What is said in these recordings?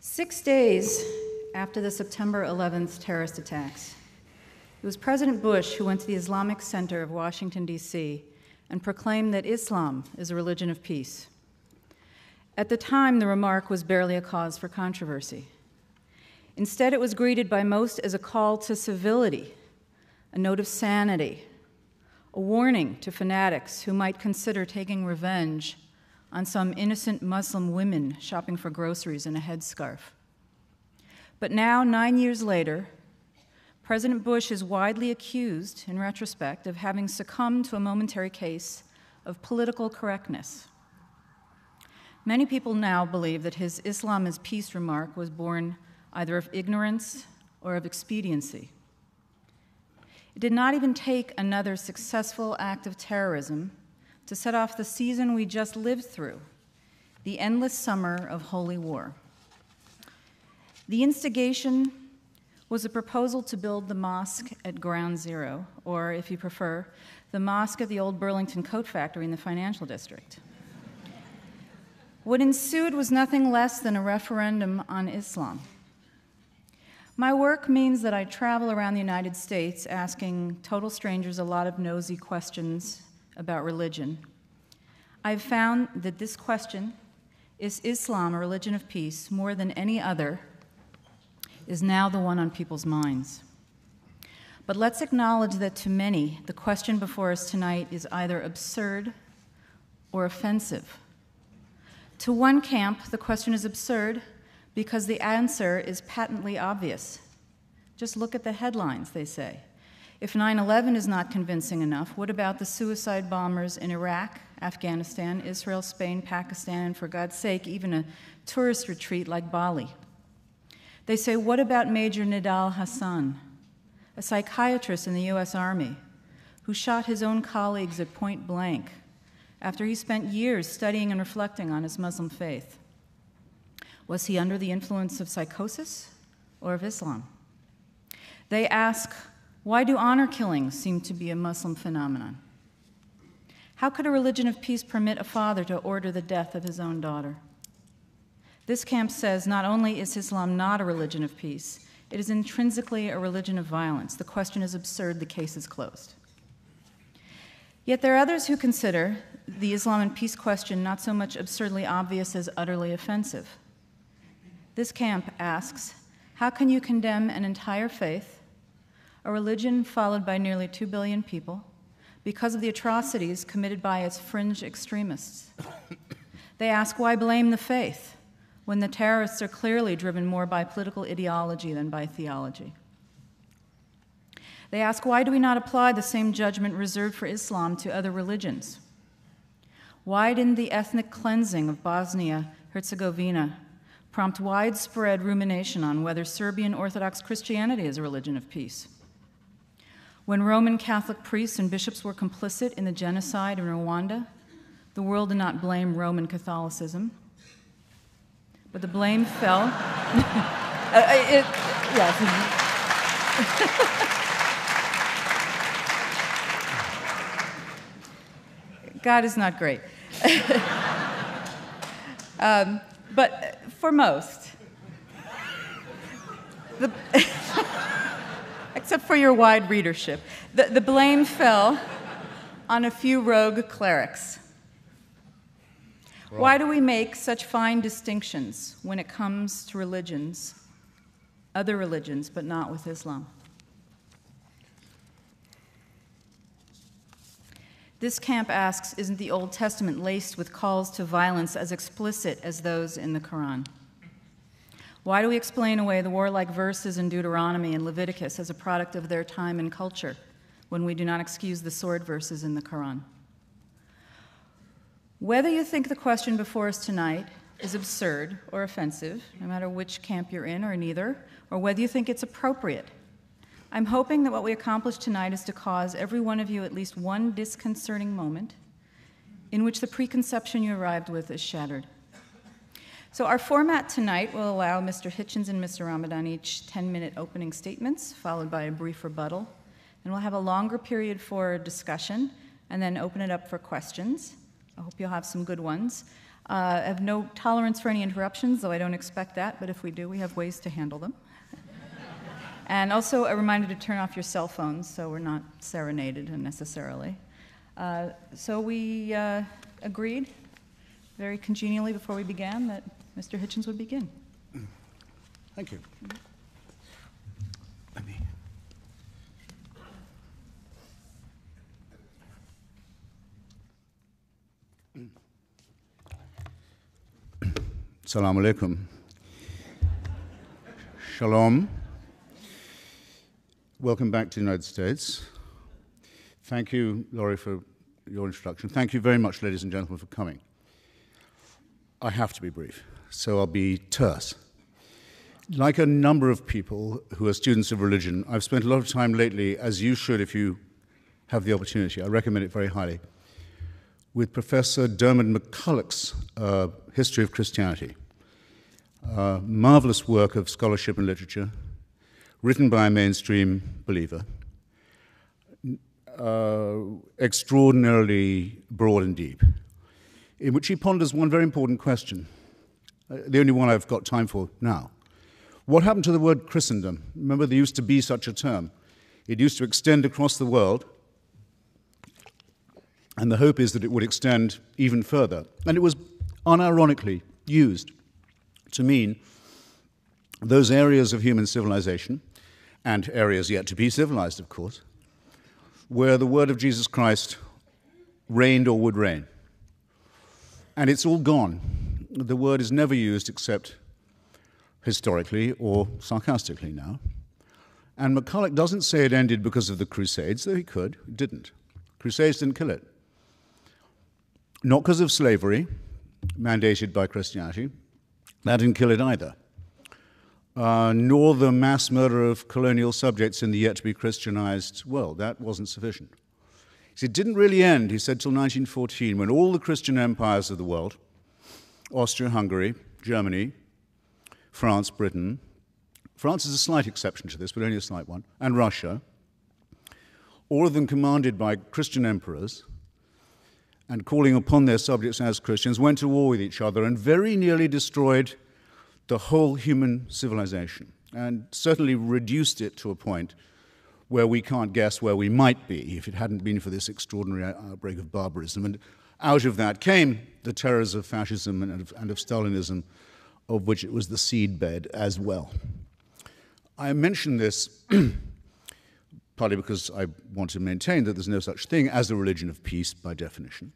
6 days after the September 11th terrorist attacks, it was President Bush who went to the Islamic Center of Washington, D.C., and proclaimed that Islam is a religion of peace. At the time, the remark was barely a cause for controversy. Instead, it was greeted by most as a call to civility, a note of sanity, a warning to fanatics who might consider taking revenge on some innocent Muslim women shopping for groceries in a headscarf. But now, 9 years later, President Bush is widely accused, in retrospect, of having succumbed to a momentary case of political correctness. Many people now believe that his Islam is peace remark was born either of ignorance or of expediency. It did not even take another successful act of terrorism to set off the season we just lived through, the endless summer of holy war. The instigation was a proposal to build the mosque at Ground Zero, or, if you prefer, the mosque at the old Burlington Coat Factory in the financial district. What ensued was nothing less than a referendum on Islam. My work means that I travel around the United States asking total strangers a lot of nosy questions about religion. I've found that this question, is Islam a religion of peace, more than any other, is now the one on people's minds. But let's acknowledge that to many, the question before us tonight is either absurd or offensive. To one camp, the question is absurd because the answer is patently obvious. Just look at the headlines, they say. If 9/11 is not convincing enough, what about the suicide bombers in Iraq, Afghanistan, Israel, Spain, Pakistan, and for God's sake, even a tourist retreat like Bali? They say, what about Major Nidal Hassan, a psychiatrist in the US Army who shot his own colleagues at point blank after he spent years studying and reflecting on his Muslim faith? Was he under the influence of psychosis or of Islam? They ask, why do honor killings seem to be a Muslim phenomenon? How could a religion of peace permit a father to order the death of his own daughter? This camp says not only is Islam not a religion of peace, it is intrinsically a religion of violence. The question is absurd, the case is closed. Yet there are others who consider the Islam and peace question not so much absurdly obvious as utterly offensive. This camp asks, how can you condemn an entire faith, a religion followed by nearly 2 billion people, because of the atrocities committed by its fringe extremists? They ask, why blame the faith when the terrorists are clearly driven more by political ideology than by theology? They ask, why do we not apply the same judgment reserved for Islam to other religions? Why didn't the ethnic cleansing of Bosnia-Herzegovina prompt widespread rumination on whether Serbian Orthodox Christianity is a religion of peace? When Roman Catholic priests and bishops were complicit in the genocide in Rwanda, the world did not blame Roman Catholicism, but the blame fell. God is not great. But for most, except for your wide readership, the blame fell on a few rogue clerics. Why do we make such fine distinctions when it comes to religions, other religions, but not with Islam? This camp asks, isn't the Old Testament laced with calls to violence as explicit as those in the Quran? Why do we explain away the warlike verses in Deuteronomy and Leviticus as a product of their time and culture when we do not excuse the sword verses in the Quran? Whether you think the question before us tonight is absurd or offensive, no matter which camp you're in or neither, or whether you think it's appropriate, I'm hoping that what we accomplish tonight is to cause every one of you at least one disconcerting moment in which the preconception you arrived with is shattered. So our format tonight will allow Mr. Hitchens and Mr. Ramadan each 10-minute opening statements, followed by a brief rebuttal. And we'll have a longer period for discussion, and then open it up for questions. I hope you'll have some good ones. I have no tolerance for any interruptions, though I don't expect that, but if we do, we have ways to handle them. And also a reminder to turn off your cell phones so we're not serenaded unnecessarily. So we agreed very congenially before we began that Mr. Hitchens would begin. Thank you. Let me. Assalamu alaikum. Shalom. Welcome back to the United States. Thank you, Laurie, for your introduction. Thank you very much, ladies and gentlemen, for coming. I have to be brief, so I'll be terse. Like a number of people who are students of religion, I've spent a lot of time lately, as you should if you have the opportunity, I recommend it very highly, with Professor Dermot McCulloch's History of Christianity. Marvelous work of scholarship and literature, written by a mainstream believer, extraordinarily broad and deep, in which he ponders one very important question, the only one I've got time for now. What happened to the word Christendom? Remember, there used to be such a term. It used to extend across the world, and the hope is that it would extend even further. And it was unironically used to mean those areas of human civilization, and areas yet to be civilized, of course, where the word of Jesus Christ reigned or would reign. And it's all gone. The word is never used except historically or sarcastically now. And McCulloch doesn't say it ended because of the Crusades, though he could. It didn't. Crusades didn't kill it. Not because of slavery, mandated by Christianity. That didn't kill it either. Nor the mass murder of colonial subjects in the yet-to-be Christianized world. That wasn't sufficient. It didn't really end, he said, till 1914, when all the Christian empires of the world, Austria-Hungary, Germany, France, Britain, France is a slight exception to this, but only a slight one, and Russia, all of them commanded by Christian emperors, and calling upon their subjects as Christians, went to war with each other and very nearly destroyed the whole human civilization, and certainly reduced it to a point where we can't guess where we might be if it hadn't been for this extraordinary outbreak of barbarism. And out of that came the terrors of fascism and of Stalinism, of which it was the seedbed as well. I mention this partly because I want to maintain that there's no such thing as a religion of peace by definition.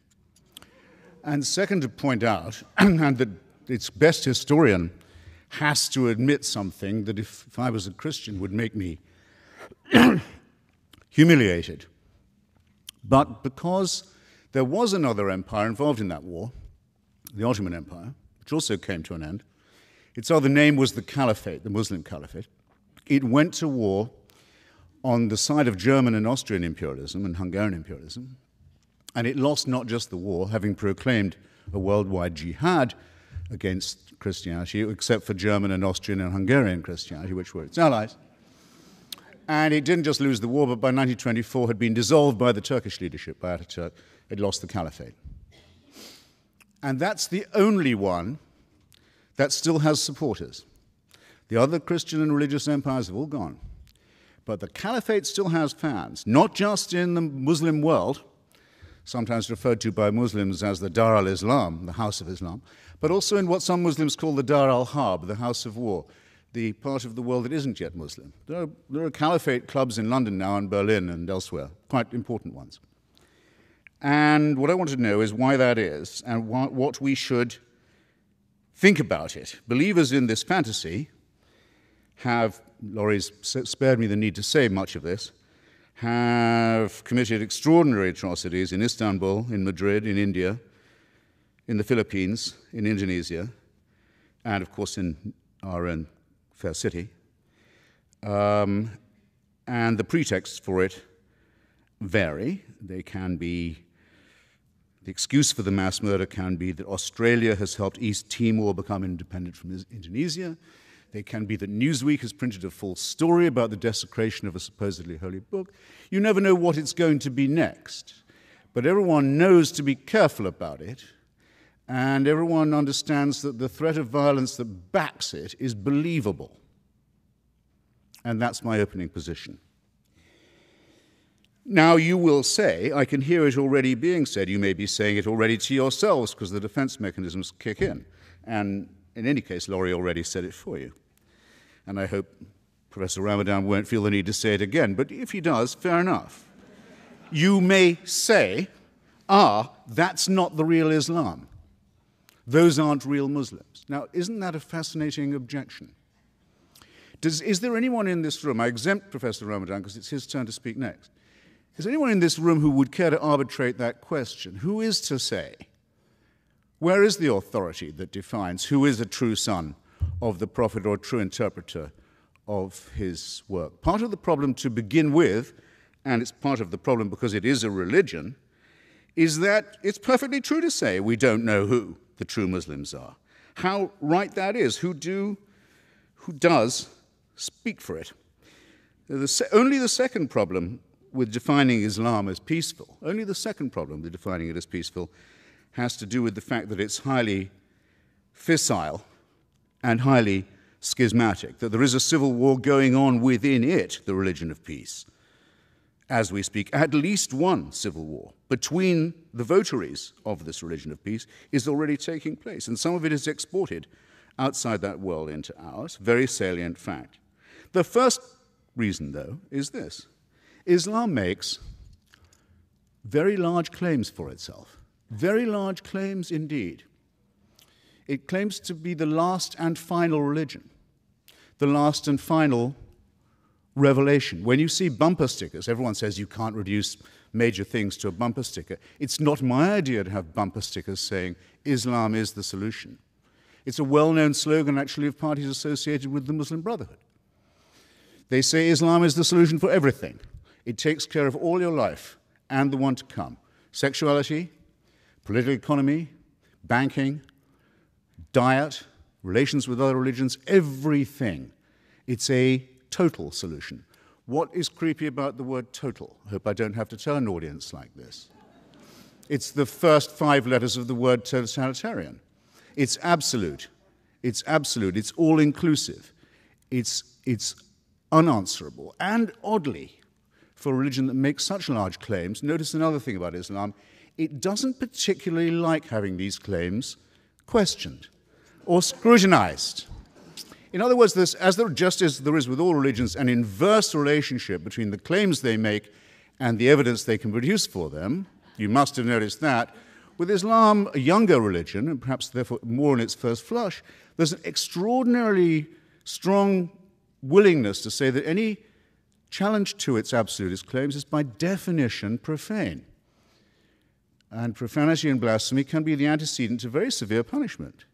And second, to point out, and that its best historian has to admit something that if I was a Christian would make me humiliated. But because there was another empire involved in that war, the Ottoman Empire, which also came to an end, its other name was the Caliphate, the Muslim Caliphate. It went to war on the side of German and Austrian imperialism and Hungarian imperialism, and it lost not just the war, having proclaimed a worldwide jihad against Christianity, except for German and Austrian and Hungarian Christianity, which were its allies. And it didn't just lose the war, but by 1924 had been dissolved by the Turkish leadership, by Ataturk. It lost the caliphate. And that's the only one that still has supporters. The other Christian and religious empires have all gone. But the caliphate still has fans, not just in the Muslim world, sometimes referred to by Muslims as the Dar al-Islam, the House of Islam, but also in what some Muslims call the Dar al-Harb, the House of War, the part of the world that isn't yet Muslim. There are caliphate clubs in London now and Berlin and elsewhere, quite important ones. And what I want to know is why that is and what we should think about it. Believers in this fantasy have, Laurie's spared me the need to say much of this, have committed extraordinary atrocities in Istanbul, in Madrid, in India, in the Philippines, in Indonesia, and of course in our own fair city. And the pretexts for it vary. They can be, the excuse for the mass murder can be that Australia has helped East Timor become independent from Indonesia. They can be that Newsweek has printed a false story about the desecration of a supposedly holy book. You never know what it's going to be next. But everyone knows to be careful about it, and everyone understands that the threat of violence that backs it is believable. And that's my opening position. Now, you will say, I can hear it already being said, you may be saying it already to yourselves because the defense mechanisms kick in. And in any case, Laurie already said it for you. And I hope Professor Ramadan won't feel the need to say it again, but if he does, fair enough. You may say, that's not the real Islam. Those aren't real Muslims. Now, isn't that a fascinating objection? Is there anyone in this room, I exempt Professor Ramadan because it's his turn to speak next, is there anyone in this room who would care to arbitrate that question? Who is to say, where is the authority that defines who is a true son of the Prophet or true interpreter of his work? Part of the problem to begin with, and it's part of the problem because it is a religion, is that it's perfectly true to say we don't know who the true Muslims are. How right that is, who does speak for it. Only the second problem with defining Islam as peaceful, only the second problem with defining it as peaceful has to do with the fact that it's highly fissile and highly schismatic, that there is a civil war going on within it, the religion of peace. As we speak, at least one civil war between the votaries of this religion of peace is already taking place, and some of it is exported outside that world into ours, very salient fact. The first reason, though, is this. Islam makes very large claims for itself, very large claims indeed. It claims to be the last and final religion, the last and final revelation. When you see bumper stickers, everyone says you can't reduce major things to a bumper sticker. It's not my idea to have bumper stickers saying Islam is the solution. It's a well-known slogan, actually, of parties associated with the Muslim Brotherhood. They say Islam is the solution for everything. It takes care of all your life and the one to come. Sexuality, political economy, banking, diet, relations with other religions, everything. It's a total solution. What is creepy about the word total? I hope I don't have to tell an audience like this. It's the first 5 letters of the word totalitarian. It's absolute. It's absolute. It's all-inclusive. It's unanswerable. And oddly, for a religion that makes such large claims, notice another thing about Islam, it doesn't particularly like having these claims questioned or scrutinized. In other words, just as there is with all religions an inverse relationship between the claims they make and the evidence they can produce for them, you must have noticed that, with Islam, a younger religion, and perhaps therefore more in its first flush, there's an extraordinarily strong willingness to say that any challenge to its absolutist claims is by definition profane. And profanity and blasphemy can be the antecedent to very severe punishment,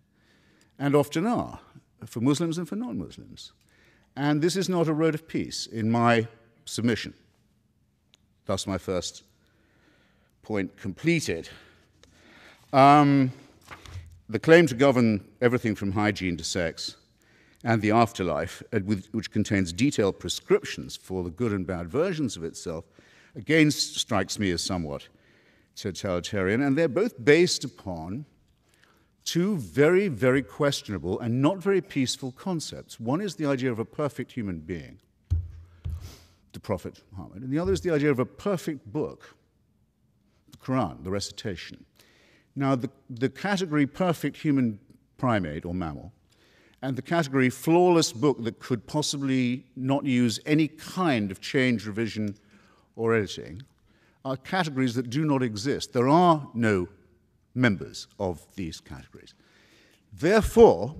and often are, for Muslims and for non-Muslims. And this is not a road of peace in my submission. Thus my first point completed. The claim to govern everything from hygiene to sex and the afterlife, which contains detailed prescriptions for the good and bad versions of itself, again strikes me as somewhat totalitarian, and they're both based upon two very, very questionable and not very peaceful concepts. One is the idea of a perfect human being, the Prophet Muhammad, and the other is the idea of a perfect book, the Quran, the recitation. Now, the category perfect human primate or mammal and the category flawless book that could possibly not use any kind of change, revision, or editing are categories that do not exist. There are no members of these categories. Therefore,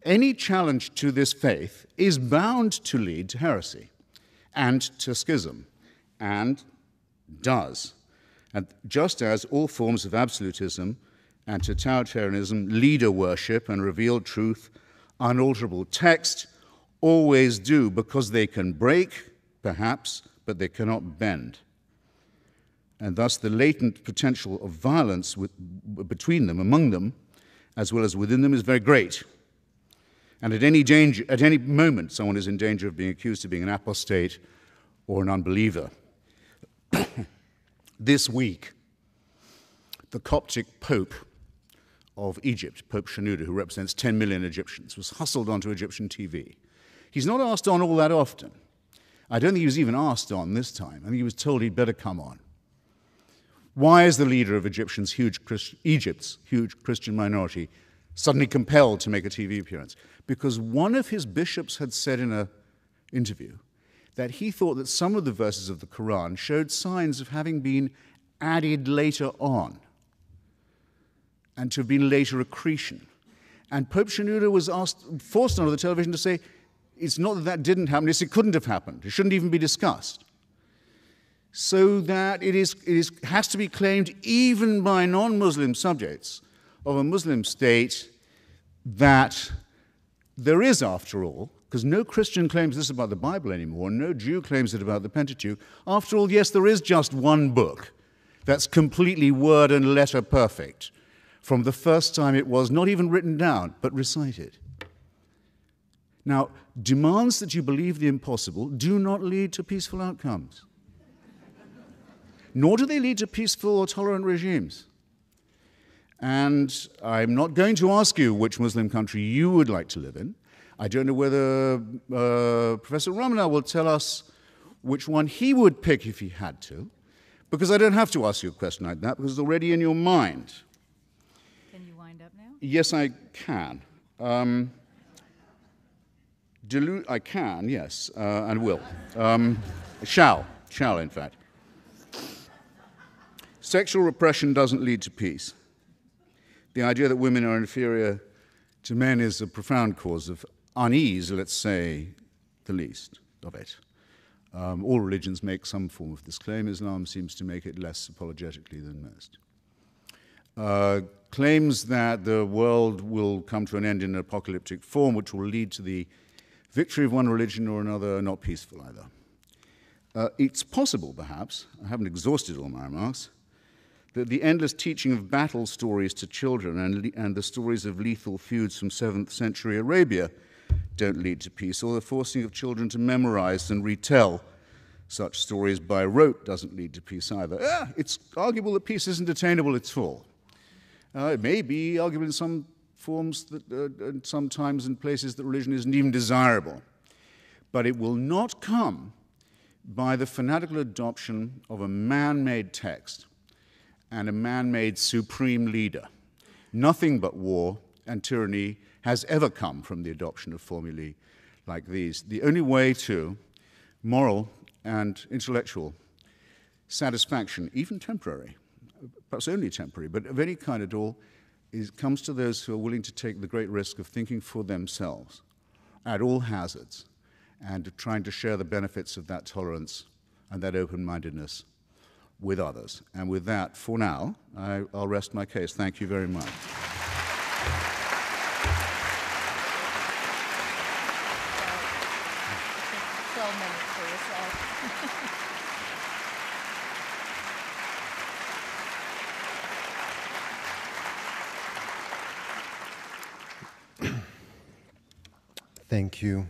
any challenge to this faith is bound to lead to heresy and to schism, and does. And just as all forms of absolutism and totalitarianism, leader worship and revealed truth, unalterable text, always do, because they can break, perhaps, but they cannot bend. And thus the latent potential of violence between them, among them, as well as within them, is very great. And at any moment, someone is in danger of being accused of being an apostate or an unbeliever. This week, the Coptic Pope of Egypt, Pope Shenouda, who represents 10 million Egyptians, was hustled onto Egyptian TV. He's not asked on all that often. I don't think he was even asked on this time. I think he was told he'd better come on. Why is the leader of Egypt's huge Christian minority suddenly compelled to make a TV appearance? Because one of his bishops had said in an interview that he thought that some of the verses of the Quran showed signs of having been added later on and to have been later accretion. And Pope Shenouda was forced onto the television to say, it's not that that didn't happen, it's it couldn't have happened. It shouldn't even be discussed. So that it has to be claimed even by non-Muslim subjects of a Muslim state that there is, after all, because no Christian claims this about the Bible anymore, no Jew claims it about the Pentateuch. After all, yes, there is just one book that's completely word and letter perfect from the first time it was not even written down, but recited. Now, demands that you believe the impossible do not lead to peaceful outcomes. Nor do they lead to peaceful or tolerant regimes. And I'm not going to ask you which Muslim country you would like to live in. I don't know whether Professor Ramana will tell us which one he would pick if he had to, because I don't have to ask you a question like that, because it's already in your mind. Can you wind up now? Yes, I can. I can, yes, and will. Shall, in fact. Sexual repression doesn't lead to peace. The idea that women are inferior to men is a profound cause of unease, let's say the least of it. All religions make some form of this claim. Islam seems to make it less apologetically than most. Claims that the world will come to an end in an apocalyptic form, which will lead to the victory of one religion or another, are not peaceful either. It's possible, perhaps, I haven't exhausted all my remarks, that the endless teaching of battle stories to children and the stories of lethal feuds from 7th century Arabia don't lead to peace, or the forcing of children to memorize and retell such stories by rote doesn't lead to peace either. It's arguable that peace isn't attainable at all. It may be arguable in some forms, that sometimes in places that religion isn't even desirable, but it will not come by the fanatical adoption of a man-made text and a man-made supreme leader. Nothing but war and tyranny has ever come from the adoption of formulae like these. The only way to moral and intellectual satisfaction, even temporary, perhaps only temporary, but of any kind at all, comes to those who are willing to take the great risk of thinking for themselves at all hazards and trying to share the benefits of that tolerance and that open-mindedness with others. And with that, for now, I'll rest my case. Thank you very much. 12 minutes for yourself. Thank you.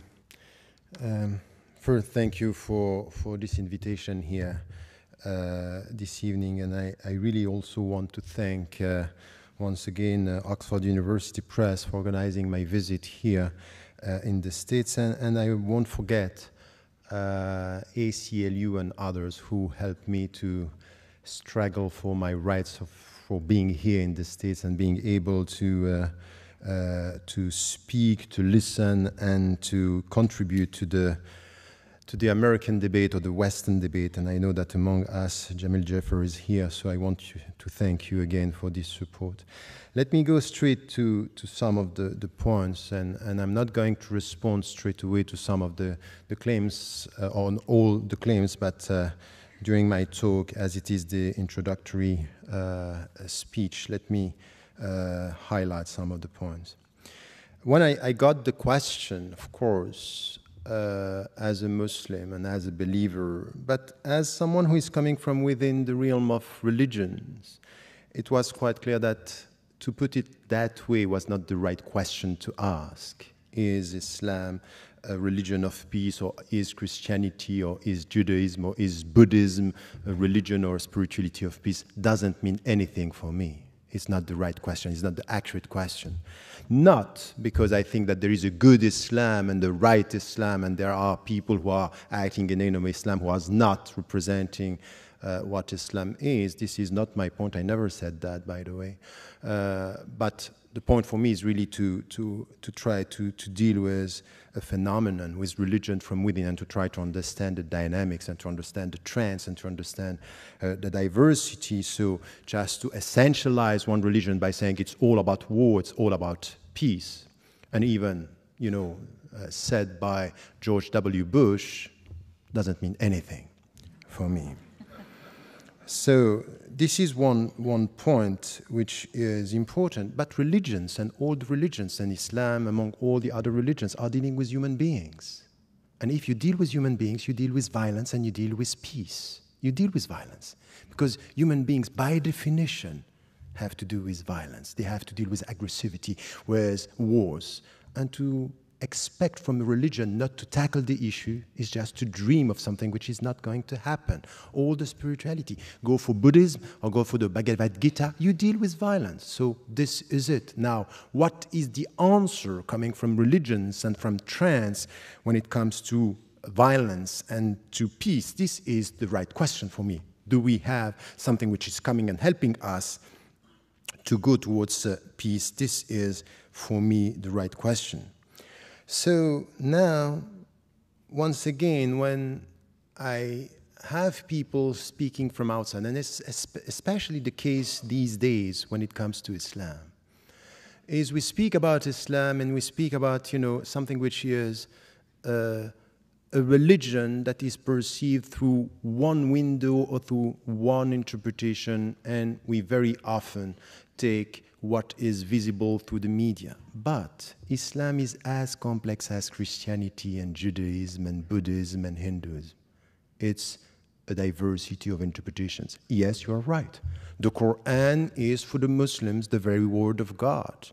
First, thank you for this invitation here this evening, and I really also want to thank once again Oxford University Press for organizing my visit here in the States, and I won't forget ACLU and others who helped me to struggle for my rights for being here in the States and being able to speak, to listen, and to contribute to the American debate or the Western debate. And I know that among us, Jamil Jaffer is here, so I want to thank you again for this support. Let me go straight to some of the points, and I'm not going to respond straight away to some of the claims, on all the claims, but during my talk, as it is the introductory speech, let me highlight some of the points. When I got the question, of course, as a Muslim and as a believer, but as someone who is coming from within the realm of religions, it was quite clear that to put it that way was not the right question to ask. Is Islam a religion of peace, or is Christianity, or is Judaism, or is Buddhism a religion or a spirituality of peace, doesn't mean anything for me. It's not the right question. It's not the accurate question. Not because I think that there is a good Islam and the right Islam, and there are people who are acting in the name of Islam who are not representing what Islam is. This is not my point. I never said that, by the way. But the point for me is really to try to deal with a phenomenon, with religion from within, and to try to understand the dynamics and to understand the trends and to understand the diversity. So just to essentialize one religion by saying it's all about war, it's all about peace, and even, you know, said by George W. Bush, doesn't mean anything for me. So this is one point which is important. But religions, and all the religions, and Islam among all the other religions, are dealing with human beings. And if you deal with human beings, you deal with violence and you deal with peace. You deal with violence. Because human beings, by definition, have to do with violence. They have to deal with aggressivity, with wars. And to expect from a religion not to tackle the issue is just to dream of something which is not going to happen. All the spirituality, go for Buddhism or go for the Bhagavad Gita, you deal with violence. So this is it. Now, what is the answer coming from religions and from trends when it comes to violence and to peace? This is the right question for me. Do we have something which is coming and helping us to go towards peace? This is, for me, the right question. So now, once again, when I have people speaking from outside, and it's especially the case these days when it comes to Islam, is we speak about Islam and we speak about, you know, something which is a religion that is perceived through one window or through one interpretation, and we very often take what is visible through the media. But Islam is as complex as Christianity and Judaism and Buddhism and Hinduism. It's a diversity of interpretations. Yes, you are right. The Quran is for the Muslims the very word of God.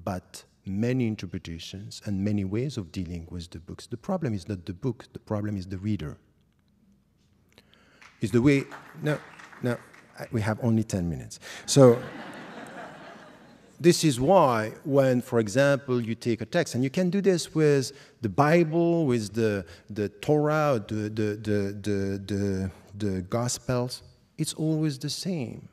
But many interpretations and many ways of dealing with the books. The problem is not the book, the problem is the reader. It's the way, no, we have only 10 minutes. So, this is why when, for example, you take a text, and you can do this with the Bible, with the Torah, the Gospels, it's always the same.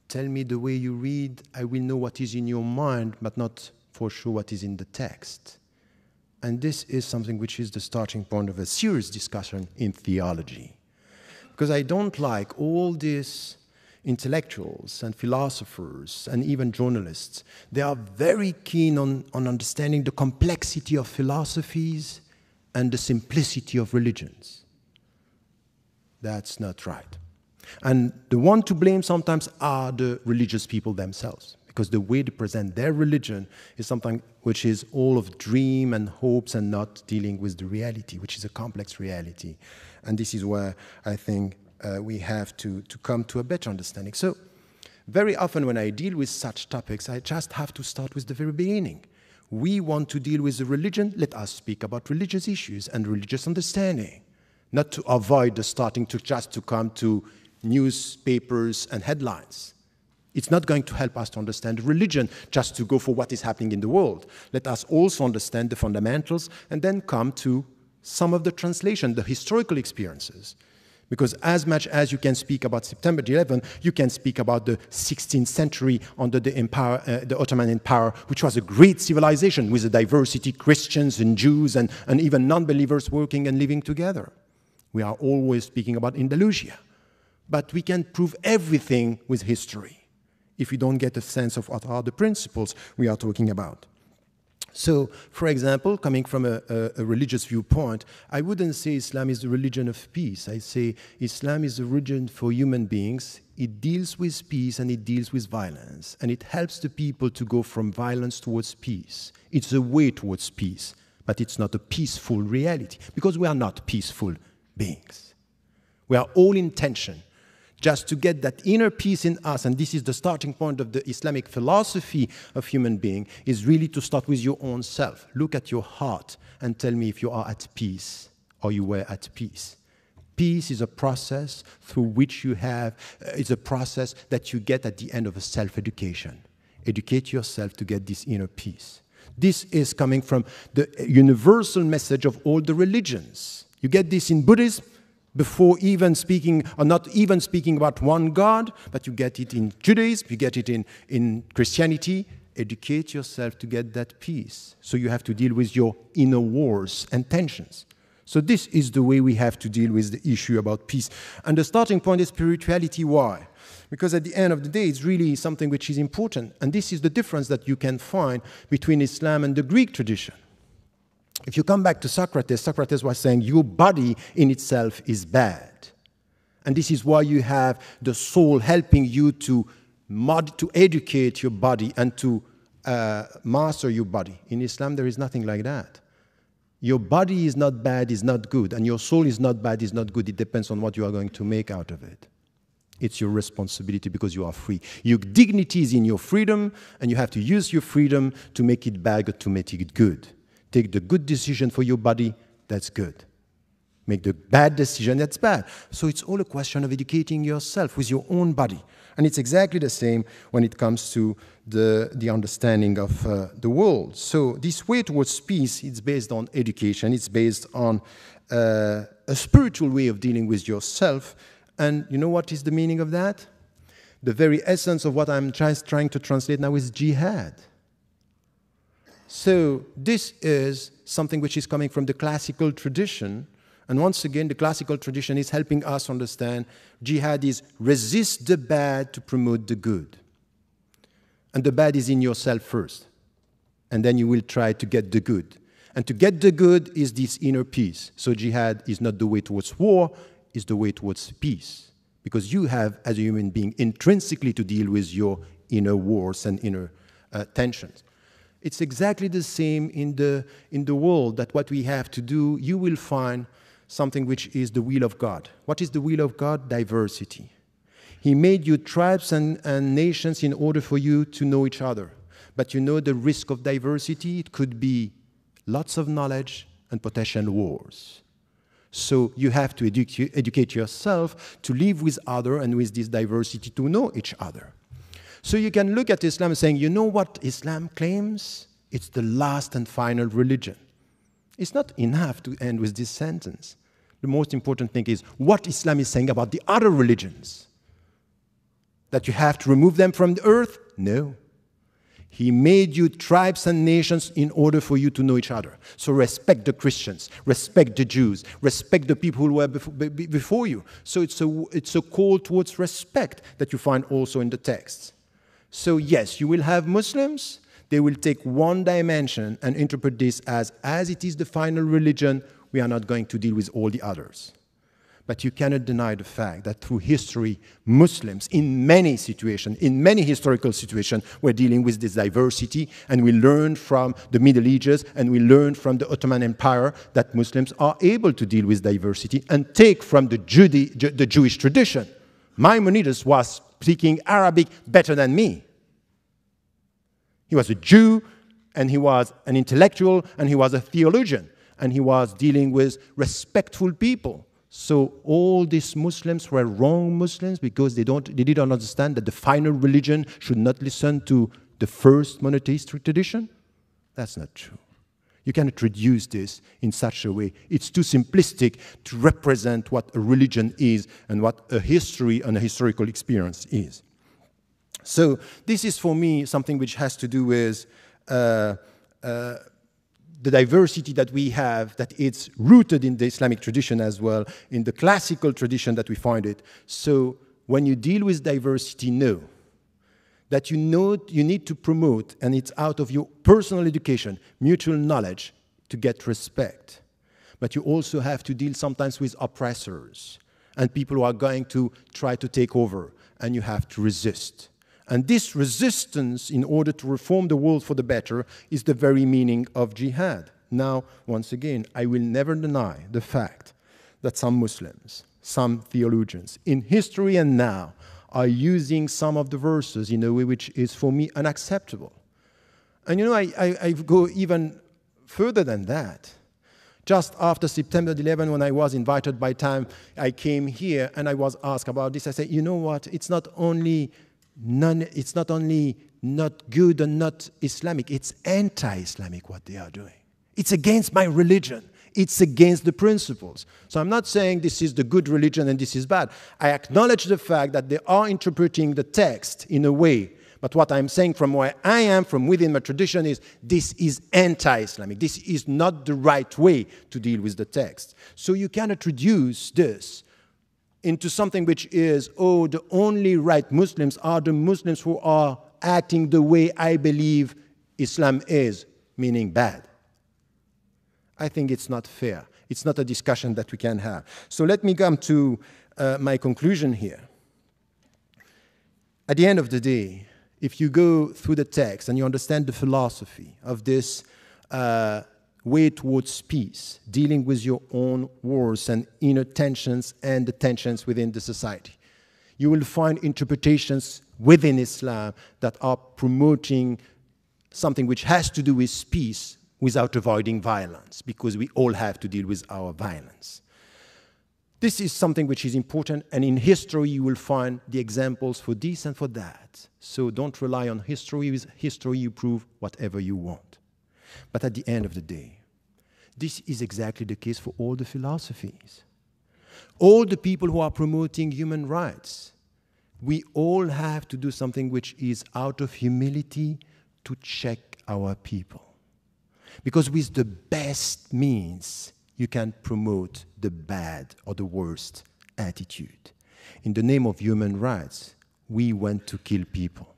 Tell me the way you read, I will know what is in your mind, but not for sure what is in the text. And this is something which is the starting point of a serious discussion in theology. Because I don't like all these intellectuals and philosophers and even journalists. They are very keen on understanding the complexity of philosophies and the simplicity of religions. That's not right. And the one to blame sometimes are the religious people themselves, because the way they present their religion is something which is all of dream and hopes and not dealing with the reality, which is a complex reality. And this is where I think we have to come to a better understanding. So very often when I deal with such topics, I just have to start with the very beginning. We want to deal with the religion, let us speak about religious issues and religious understanding, not to avoid the starting to just to come to newspapers and headlines. It's not going to help us to understand religion just to go for what is happening in the world. Let us also understand the fundamentals and then come to some of the translation, the historical experiences. Because as much as you can speak about September 11, you can speak about the 16th century under the empire, the Ottoman Empire, which was a great civilization with a diversity, Christians and Jews and even non-believers working and living together. We are always speaking about Andalusia. But we can prove everything with history if we don't get a sense of what are the principles we are talking about. So, for example, coming from a religious viewpoint, I wouldn't say Islam is the religion of peace. I say Islam is a religion for human beings. It deals with peace and it deals with violence. And it helps the people to go from violence towards peace. It's a way towards peace, but it's not a peaceful reality, because we are not peaceful beings. We are all in tension. just to get that inner peace in us, and this is the starting point of the Islamic philosophy of human being, is really to start with your own self. Look at your heart and tell me if you are at peace or you were at peace. Peace is a process through which you have, it's a process that you get at the end of a self-education. Educate yourself to get this inner peace. This is coming from the universal message of all the religions. You get this in Buddhism, before even speaking, or not even speaking about one God, but you get it in Judaism, you get it in Christianity. Educate yourself to get that peace. So you have to deal with your inner wars and tensions. So this is the way we have to deal with the issue about peace. And the starting point is spirituality. Why? Because at the end of the day, it's really something which is important. And this is the difference that you can find between Islam and the Greek tradition. If you come back to Socrates, Socrates was saying your body in itself is bad. And this is why you have the soul helping you to educate your body and to master your body. In Islam, there is nothing like that. Your body is not bad, is not good, and your soul is not bad, is not good. It depends on what you are going to make out of it. It's your responsibility because you are free. Your dignity is in your freedom, and you have to use your freedom to make it bad or to make it good. Take the good decision for your body, that's good. Make the bad decision, that's bad. So it's all a question of educating yourself with your own body. And it's exactly the same when it comes to the understanding of the world. So this way towards peace, it's based on education. It's based on a spiritual way of dealing with yourself. And you know what is the meaning of that? The very essence of what I'm trying to translate now is jihad. So this is something which is coming from the classical tradition. And once again, the classical tradition is helping us understand jihad is resist the bad to promote the good. And the bad is in yourself first. And then you will try to get the good. And to get the good is this inner peace. So jihad is not the way towards war, it's the way towards peace. Because you have, as a human being, intrinsically to deal with your inner wars and inner tensions. It's exactly the same in the world, that what we have to do, you will find something which is the will of God. What is the will of God? Diversity. He made you tribes and nations in order for you to know each other. But you know the risk of diversity? It could be lots of knowledge and potential wars. So you have to educate yourself to live with others and with this diversity to know each other. So you can look at Islam saying, you know what Islam claims? It's the last and final religion. It's not enough to end with this sentence. The most important thing is what Islam is saying about the other religions. That you have to remove them from the earth? No. He made you tribes and nations in order for you to know each other. So respect the Christians, respect the Jews, respect the people who were before you. So it's a call towards respect that you find also in the text. So yes, you will have Muslims. They will take one dimension and interpret this as it is the final religion, we are not going to deal with all the others. But you cannot deny the fact that through history, Muslims, in many situations, in many historical situations, were dealing with this diversity, and we learned from the Middle Ages, and we learned from the Ottoman Empire that Muslims are able to deal with diversity and take from the Jewish tradition. Maimonides was speaking Arabic better than me. He was a Jew, and he was an intellectual, and he was a theologian, and he was dealing with respectful people. So all these Muslims were wrong Muslims because they didn't understand that the final religion should not listen to the first monotheistic tradition. That's not true. You cannot reduce this in such a way. It's too simplistic to represent what a religion is and what a history and a historical experience is. So this is, for me, something which has to do with the diversity that we have, that it's rooted in the Islamic tradition as well, in the classical tradition that we find it. So when you deal with diversity, know that you need to promote, and it's out of your personal education, mutual knowledge, to get respect. But you also have to deal sometimes with oppressors and people who are going to try to take over, and you have to resist. And this resistance, in order to reform the world for the better, is the very meaning of jihad. Now, once again, I will never deny the fact that some Muslims some theologians, in history and now, are using some of the verses in a way which is, for me, unacceptable. And I go even further than that. Just after September 11, when I was invited by Time, I came here and I was asked about this. I said, you know what? It's not only not good and not Islamic, it's anti-Islamic what they are doing. It's against my religion. It's against the principles. So I'm not saying this is the good religion and this is bad. I acknowledge the fact that they are interpreting the text in a way. But what I'm saying from where I am, from within my tradition, is this is anti-Islamic. This is not the right way to deal with the text. So you cannot reduce this into something which is, oh, the only right Muslims are the Muslims who are acting the way I believe Islam is, meaning bad. I think it's not fair. It's not a discussion that we can have. So let me come to my conclusion here. At the end of the day, if you go through the text and you understand the philosophy of this way towards peace, dealing with your own wars and inner tensions and the tensions within the society, you will find interpretations within Islam that are promoting something which has to do with peace without avoiding violence, because we all have to deal with our violence. This is something which is important, and in history you will find the examples for this and for that. So don't rely on history. With history you prove whatever you want. But at the end of the day, this is exactly the case for all the philosophies. All the people who are promoting human rights, we all have to do something which is out of humility to check our people. Because with the best means, you can promote the bad or the worst attitude. In the name of human rights, we want to kill people.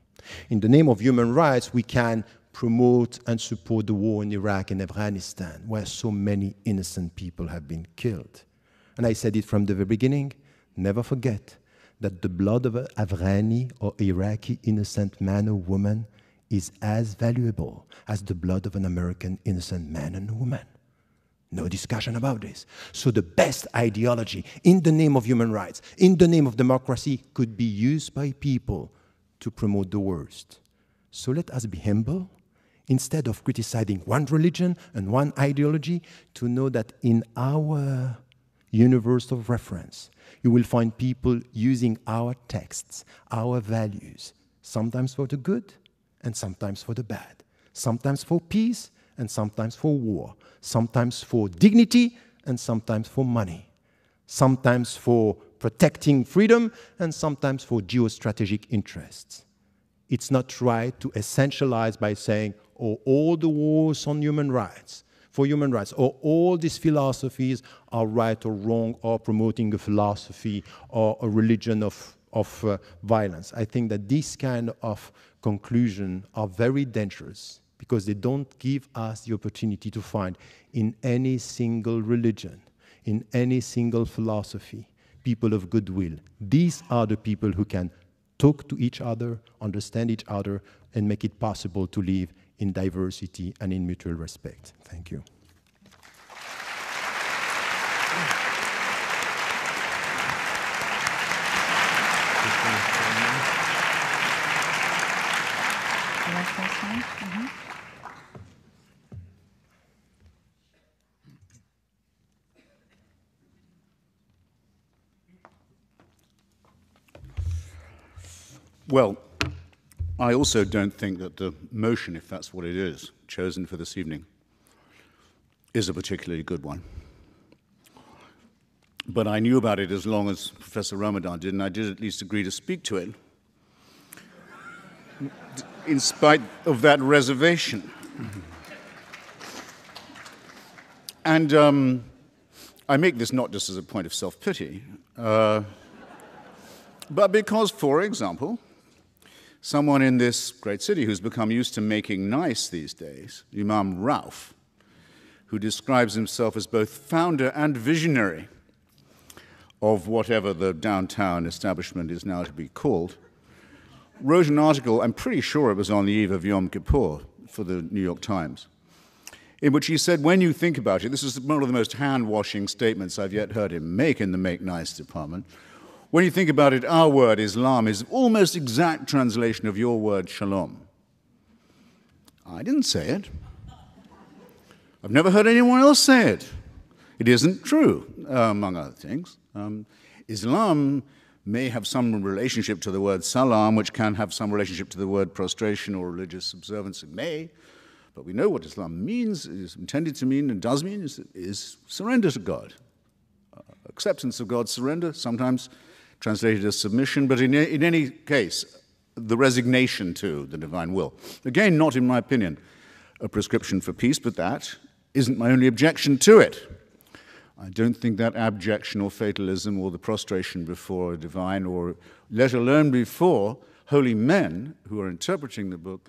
In the name of human rights, we can promote and support the war in Iraq and Afghanistan, where so many innocent people have been killed. And I said it from the very beginning, never forget that the blood of an Afghani or Iraqi innocent man or woman is as valuable as the blood of an American innocent man and woman. No discussion about this. So the best ideology in the name of human rights, in the name of democracy, could be used by people to promote the worst. So let us be humble, instead of criticizing one religion and one ideology, to know that in our universe of reference, you will find people using our texts, our values, sometimes for the good, and sometimes for the bad, sometimes for peace and sometimes for war, sometimes for dignity and sometimes for money, sometimes for protecting freedom and sometimes for geostrategic interests. It's not right to essentialize by saying, oh, all the wars on human rights, for human rights, or all these philosophies are right or wrong, or promoting a philosophy or a religion of violence. I think that these kind of conclusions are very dangerous because they don't give us the opportunity to find in any single religion, in any single philosophy, people of goodwill. These are the people who can talk to each other, understand each other, and make it possible to live in diversity and in mutual respect. Thank you. Well, I also don't think that the motion, if that's what it is, chosen for this evening, is a particularly good one. But I knew about it as long as Professor Ramadan did, and I did at least agree to speak to it, in spite of that reservation. And I make this not just as a point of self-pity, but because, for example, someone in this great city who's become used to making nice these days, Imam Rauf, who describes himself as both founder and visionary of whatever the downtown establishment is now to be called, wrote an article, I'm pretty sure it was on the eve of Yom Kippur, for the New York Times, in which he said, when you think about it, this is one of the most hand-washing statements I've yet heard him make in the Make Nice department. When you think about it, our word, Islam, is almost exact translation of your word, shalom. I didn't say it. I've never heard anyone else say it. It isn't true, among other things. Islam may have some relationship to the word salam, which can have some relationship to the word prostration or religious observance. It may, but we know what Islam means, is intended to mean, and does mean, is surrender to God. Acceptance of God's surrender, sometimes translated as submission, but in any case, the resignation to the divine will. Again, not, in my opinion, a prescription for peace, but that isn't my only objection to it. I don't think that abjection or fatalism or the prostration before a divine, or let alone before holy men who are interpreting the book,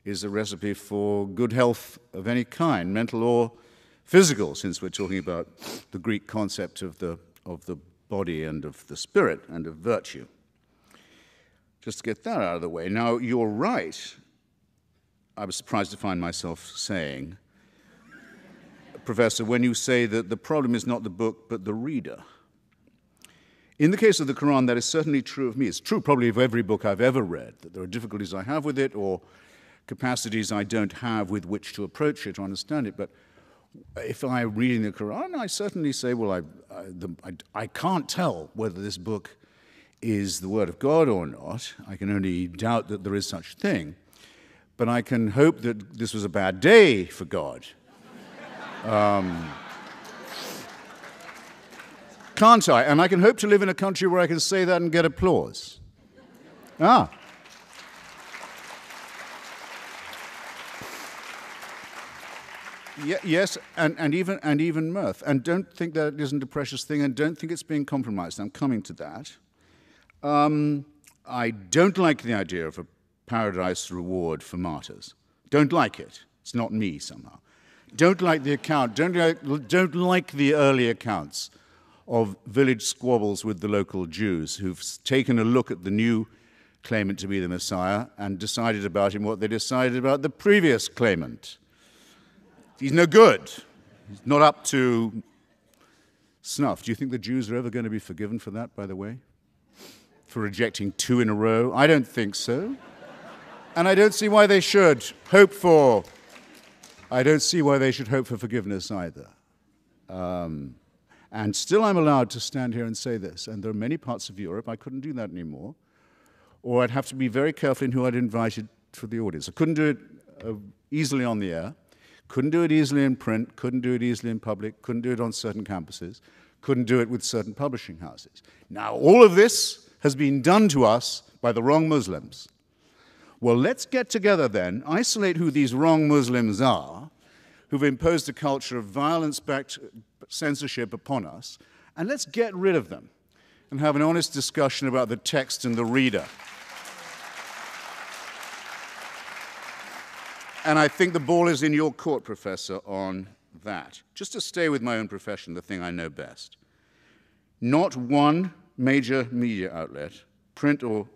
is a recipe for good health of any kind, mental or physical, since we're talking about the Greek concept of the body and of the spirit and of virtue. Just to get that out of the way. Now, you're right. I was surprised to find myself saying, Professor, when you say that the problem is not the book, but the reader. In the case of the Quran, that is certainly true of me. It's true probably of every book I've ever read, that there are difficulties I have with it or capacities I don't have with which to approach it or understand it. But if I'm reading the Quran, I certainly say, well, I can't tell whether this book is the Word of God or not. I can only doubt that there is such a thing. But I can hope that this was a bad day for God. Can't I? And I can hope to live in a country where I can say that and get applause. Yes, and even mirth. And don't think that it isn't a precious thing, and don't think it's being compromised. I'm coming to that. I don't like the idea of a paradise reward for martyrs. Don't like it. It's not me somehow. Don't like the account. Don't like the early accounts of village squabbles with the local Jews who've taken a look at the new claimant to be the Messiah and decided about him what they decided about the previous claimant. He's no good. He's not up to snuff. Do you think the Jews are ever going to be forgiven for that, by the way? For rejecting 2 in a row? I don't think so. And I don't see why they should hope for forgiveness either. And still I'm allowed to stand here and say this, and there are many parts of Europe I couldn't do that anymore, or I'd have to be very careful in who I'd invited for the audience. I couldn't do it easily on the air, couldn't do it easily in print, couldn't do it easily in public, couldn't do it on certain campuses, couldn't do it with certain publishing houses. Now, all of this has been done to us by the wrong Muslims. Well, let's get together then, isolate who these wrong Muslims are, who've imposed a culture of violence-backed censorship upon us, and let's get rid of them and have an honest discussion about the text and the reader. And I think the ball is in your court, Professor, on that. Just to stay with my own profession, the thing I know best. Not one major media outlet, print or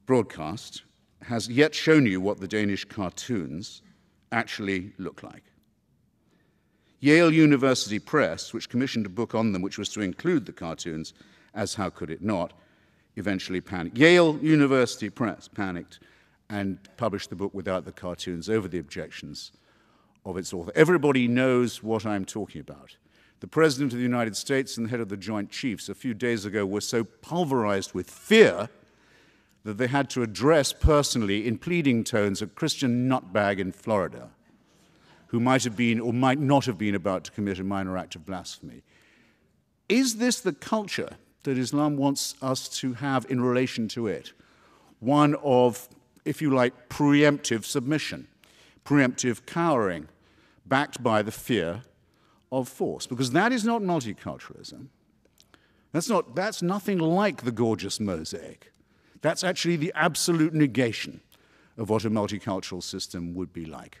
broadcast, has yet shown you what the Danish cartoons actually look like. Yale University Press, which commissioned a book on them which was to include the cartoons, as how could it not, eventually panicked. Yale University Press panicked and published the book without the cartoons over the objections of its author. Everybody knows what I'm talking about. The President of the United States and the head of the Joint Chiefs a few days ago were so pulverized with fear that they had to address personally in pleading tones a Christian nutbag in Florida who might have been or might not have been about to commit a minor act of blasphemy. Is this the culture that Islam wants us to have in relation to it? One of, if you like, preemptive submission, preemptive cowering, backed by the fear of force? Because that is not multiculturalism. That's nothing like the gorgeous mosaic. That's actually the absolute negation of what a multicultural system would be like.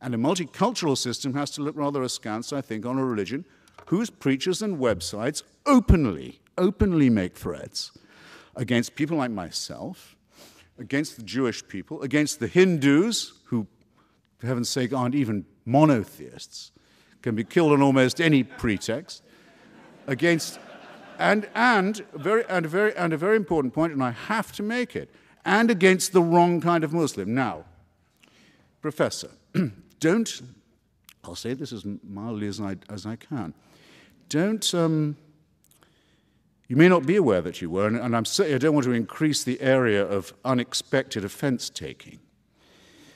And a multicultural system has to look rather askance, I think, on a religion whose preachers and websites openly make threats against people like myself, against the Jewish people, against the Hindus, who, for heaven's sake, aren't even monotheists can be killed on almost any pretext against, and a very important point, and I have to make it, and against the wrong kind of Muslim. Now, Professor, don't, I'll say this as mildly as I can, don't, you may not be aware that you were, and I'm certainly, I don't want to increase the area of unexpected offense-taking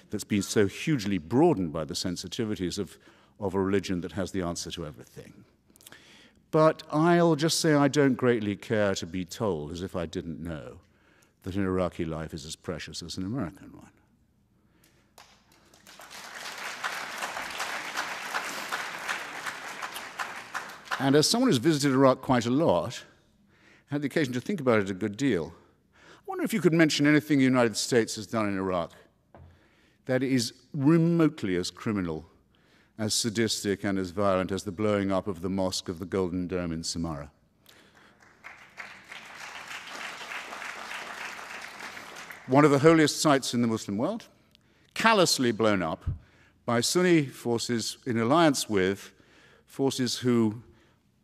that's been so hugely broadened by the sensitivities of a religion that has the answer to everything. But I'll just say I don't greatly care to be told, as if I didn't know, that an Iraqi life is as precious as an American one. And as someone who's visited Iraq quite a lot, had the occasion to think about it a good deal, I wonder if you could mention anything the United States has done in Iraq that is remotely as criminal, as sadistic, and as violent as the blowing up of the Mosque of the Golden Dome in Samarra. One of the holiest sites in the Muslim world, callously blown up by Sunni forces in alliance with forces who,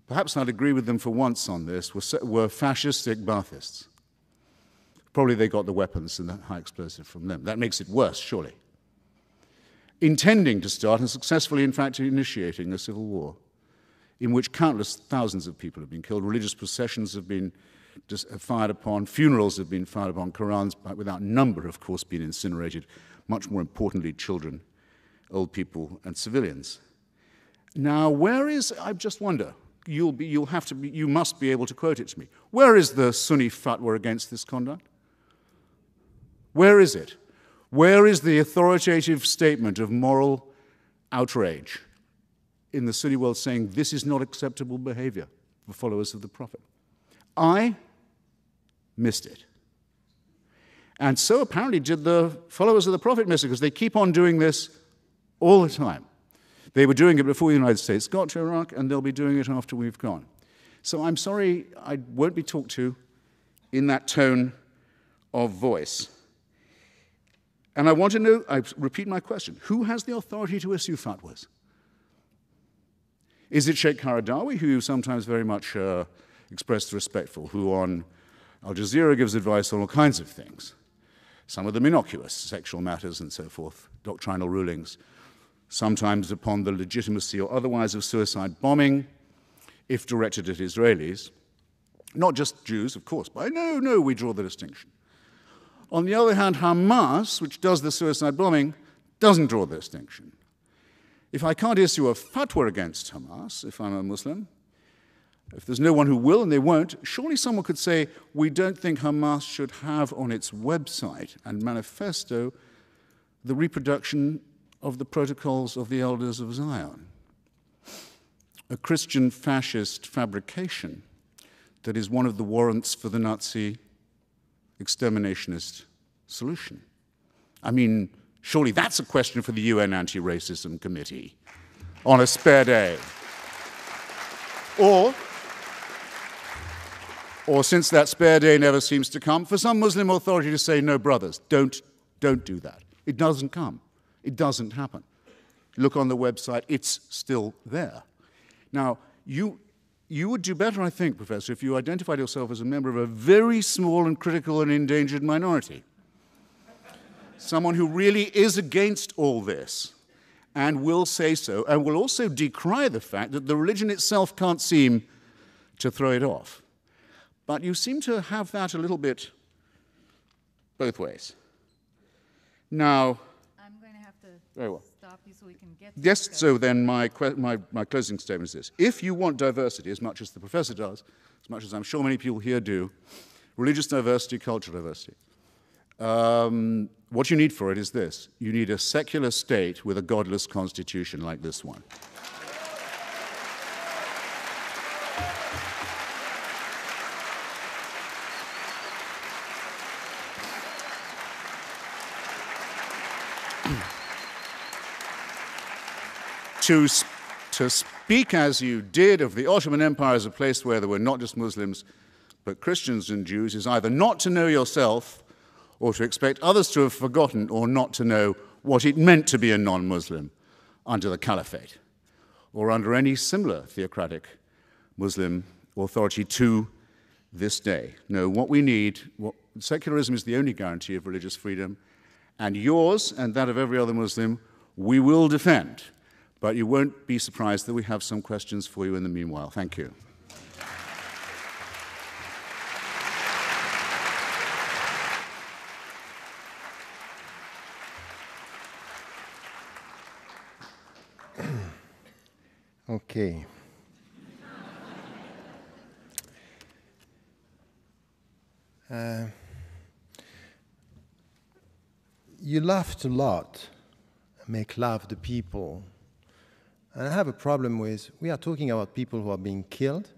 perhaps I'd agree with them for once on this, were fascistic Baathists. Probably they got the weapons and the high explosive from them. That makes it worse, surely. Intending to start and successfully, in fact, initiating a civil war in which countless thousands of people have been killed, religious processions have been fired upon, funerals have been fired upon, Qurans, without number, of course, been incinerated, much more importantly, children, old people, and civilians. Now, where is, I just wonder, you must be able to quote it to me. Where is the Sunni fatwa against this conduct? Where is it? Where is the authoritative statement of moral outrage in the Sunni world saying this is not acceptable behavior for followers of the Prophet? I missed it. And so apparently did the followers of the Prophet miss it, because they keep on doing this all the time. They were doing it before the United States got to Iraq, and they'll be doing it after we've gone. So I'm sorry I won't be talked to in that tone of voice. And I want to know, I repeat my question, who has the authority to issue fatwas? Is it Sheikh Qaradawi, who you sometimes very much expressed respect for, who on Al Jazeera gives advice on all kinds of things, some of them innocuous, sexual matters and so forth, doctrinal rulings, sometimes upon the legitimacy or otherwise of suicide bombing, if directed at Israelis, not just Jews, of course, but no, we draw the distinction. On the other hand, Hamas, which does the suicide bombing, doesn't draw the distinction. If I can't issue a fatwa against Hamas, if I'm a Muslim, if there's no one who will and they won't, surely someone could say, we don't think Hamas should have on its website and manifesto the reproduction of the protocols of the Elders of Zion, a Christian fascist fabrication that is one of the warrants for the Nazi exterminationist solution. I mean, surely that's a question for the UN Anti-Racism Committee on a spare day. Or since that spare day never seems to come, for some Muslim authority to say, no, brothers, don't do that. It doesn't come. It doesn't happen. Look on the website, it's still there. Now, you would do better, I think, Professor, if you identified yourself as a member of a very small and critical and endangered minority. Someone who really is against all this and will say so, and will also decry the fact that the religion itself can't seem to throw it off. But you seem to have that a little bit both ways. Now, I'm going to have to very well. Stop you so we can get to yes, so then my closing statement is this. If you want diversity, as much as the professor does, as much as I'm sure many people here do, religious diversity, cultural diversity, what you need for it is this. You need a secular state with a godless constitution like this one. To speak as you did of the Ottoman Empire as a place where there were not just Muslims, but Christians and Jews, is either not to know yourself or to expect others to have forgotten or not to know what it meant to be a non-Muslim under the Caliphate or under any similar theocratic Muslim authority to this day. No, what we need, secularism is the only guarantee of religious freedom, and yours and that of every other Muslim we will defend. But you won't be surprised that we have some questions for you in the meanwhile. Thank you. Okay. You laughed a lot, make laugh the people. And I have a problem with, we are talking about people who are being killed,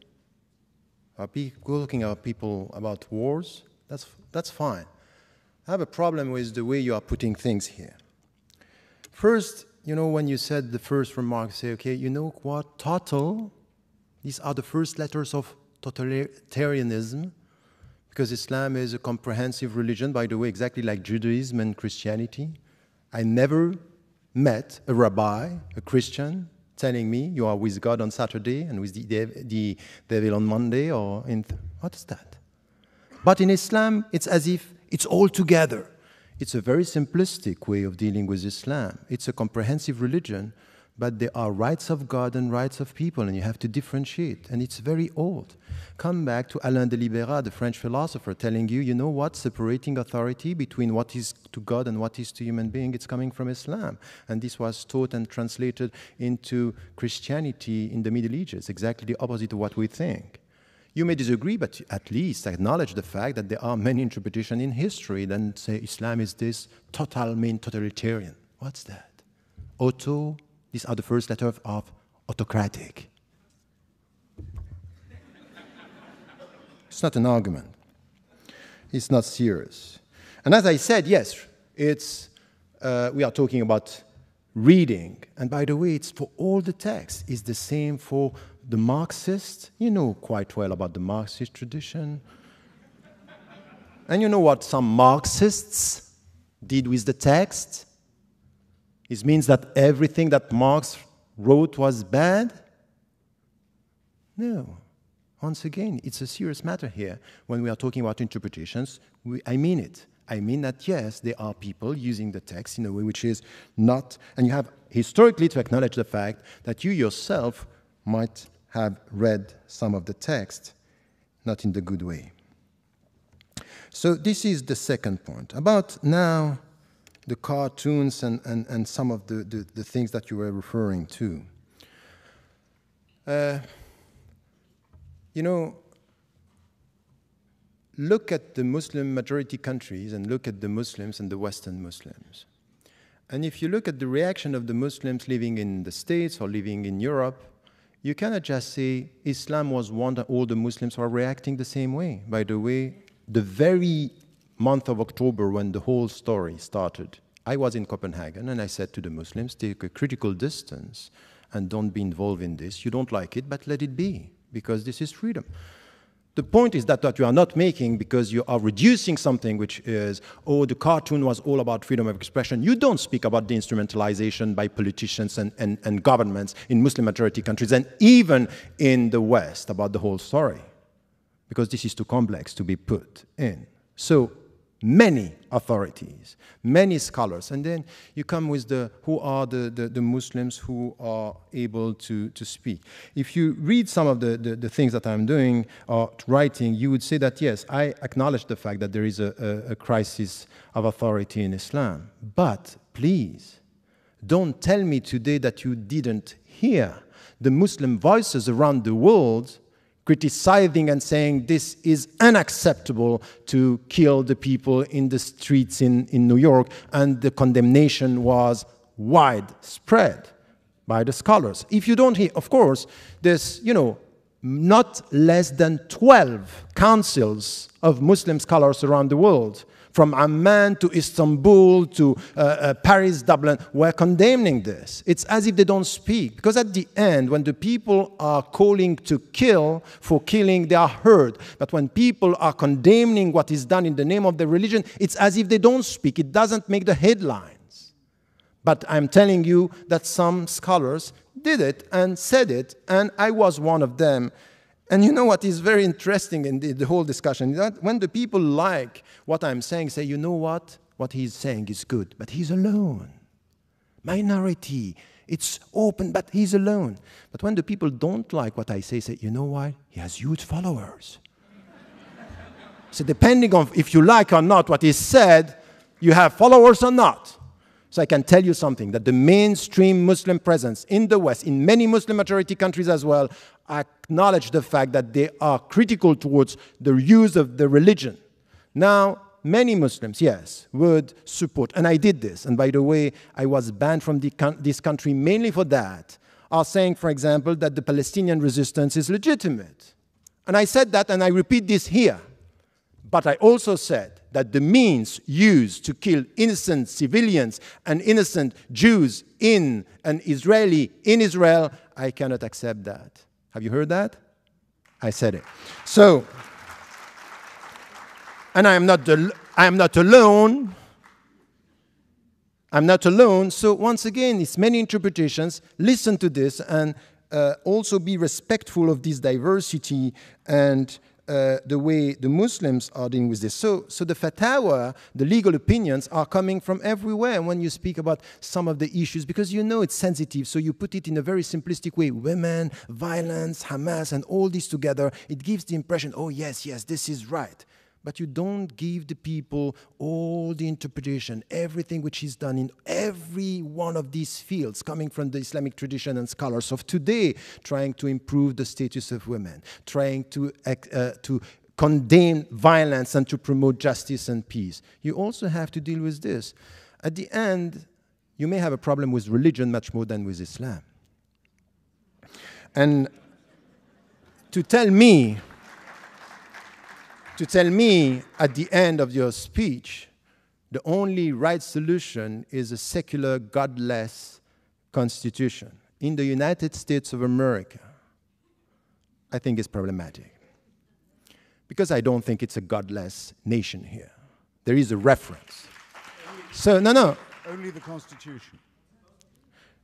are talking about people about wars, that's fine. I have a problem with the way you are putting things here. First, you know, when you said the first remark, say, okay, you know what, total, these are the first letters of totalitarianism, because Islam is a comprehensive religion, by the way, exactly like Judaism and Christianity. I never met a rabbi, a Christian, telling me you are with God on Saturday and with the devil on Monday, or what's that? But in Islam, it's as if it's all together. It's a very simplistic way of dealing with Islam. It's a comprehensive religion, but there are rights of God and rights of people, and you have to differentiate, and it's very old. Come back to Alain de Libera, the French philosopher, telling you, you know what, separating authority between what is to God and what is to human being, it's coming from Islam. And this was taught and translated into Christianity in the Middle Ages, exactly the opposite of what we think. You may disagree, but at least acknowledge the fact that there are many interpretations in history that say Islam is this totalitarian. What's that? Auto, these are the first letters of autocratic. It's not an argument. It's not serious. And as I said, yes, it's, we are talking about reading. And by the way, it's for all the texts. It's the same for the Marxists. You know quite well about the Marxist tradition. And you know what some Marxists did with the text? It means that everything that Marx wrote was bad? No. Once again, it's a serious matter here. When we are talking about interpretations, I mean it. I mean that, yes, there are people using the text in a way which is not, and you have historically to acknowledge the fact that you yourself might have read some of the text, not in the good way. So this is the second point. About now the cartoons and some of the things that you were referring to. You know, look at the Muslim majority countries and look at the Muslims and the Western Muslims. And if you look at the reaction of the Muslims living in the States or living in Europe, you cannot just say Islam was one that all the Muslims are reacting the same way. By the way, the very month of October when the whole story started, I was in Copenhagen and I said to the Muslims, take a critical distance and don't be involved in this. You don't like it, but let it be, because this is freedom. The point is that you are not making because you are reducing something which is, oh, the cartoon was all about freedom of expression. You don't speak about the instrumentalization by politicians and governments in Muslim majority countries and even in the West about the whole story, because this is too complex to be put in. So many authorities, many scholars, and then you come with who are the Muslims who are able to speak. If you read some of the things that I'm doing or writing, you would say that, yes, I acknowledge the fact that there is a crisis of authority in Islam. But please, don't tell me today that you didn't hear the Muslim voices around the world criticizing and saying this is unacceptable to kill the people in the streets in New York, and the condemnation was widespread by the scholars. If you don't hear, of course, there's, you know, not less than 12 councils of Muslim scholars around the world, from Amman to Istanbul to Paris, Dublin, were condemning this. It's as if they don't speak. Because at the end, when the people are calling to kill for killing, they are heard. But when people are condemning what is done in the name of the religion, it's as if they don't speak. It doesn't make the headlines. But I'm telling you that some scholars did it and said it, and I was one of them. And you know what is very interesting in the whole discussion? That when the people like what I'm saying, say, you know what he's saying is good, but he's alone. Minority, it's open, but he's alone. But when the people don't like what I say, you know why? He has huge followers. So depending on if you like or not what is said, you have followers or not. So I can tell you something, that the mainstream Muslim presence in the West, in many Muslim majority countries as well, acknowledge the fact that they are critical towards the use of the religion. Now, many Muslims, yes, would support, and I did this, and by the way, I was banned from this country mainly for that, are saying, for example, that the Palestinian resistance is legitimate. And I said that, and I repeat this here. But I also said that the means used to kill innocent civilians and innocent Jews in an Israeli in Israel, I cannot accept that. Have you heard that? I said it. So, and I am not alone. I'm not alone. So once again, it's many interpretations. Listen to this and also be respectful of this diversity and the way the Muslims are dealing with this. So the fatwa, the legal opinions, are coming from everywhere when you speak about some of the issues, because you know it's sensitive, so you put it in a very simplistic way. Women, violence, Hamas, and all this together, it gives the impression, oh yes, this is right. But you don't give the people all the interpretation, everything which is done in every one of these fields, coming from the Islamic tradition and scholars of today, trying to improve the status of women, trying to condemn violence and to promote justice and peace. You also have to deal with this. At the end, you may have a problem with religion much more than with Islam. And to tell me at the end of your speech, the only right solution is a secular, godless constitution in the United States of America, I think is problematic. Because I don't think it's a godless nation here. There is a reference. So, no. Only the Constitution.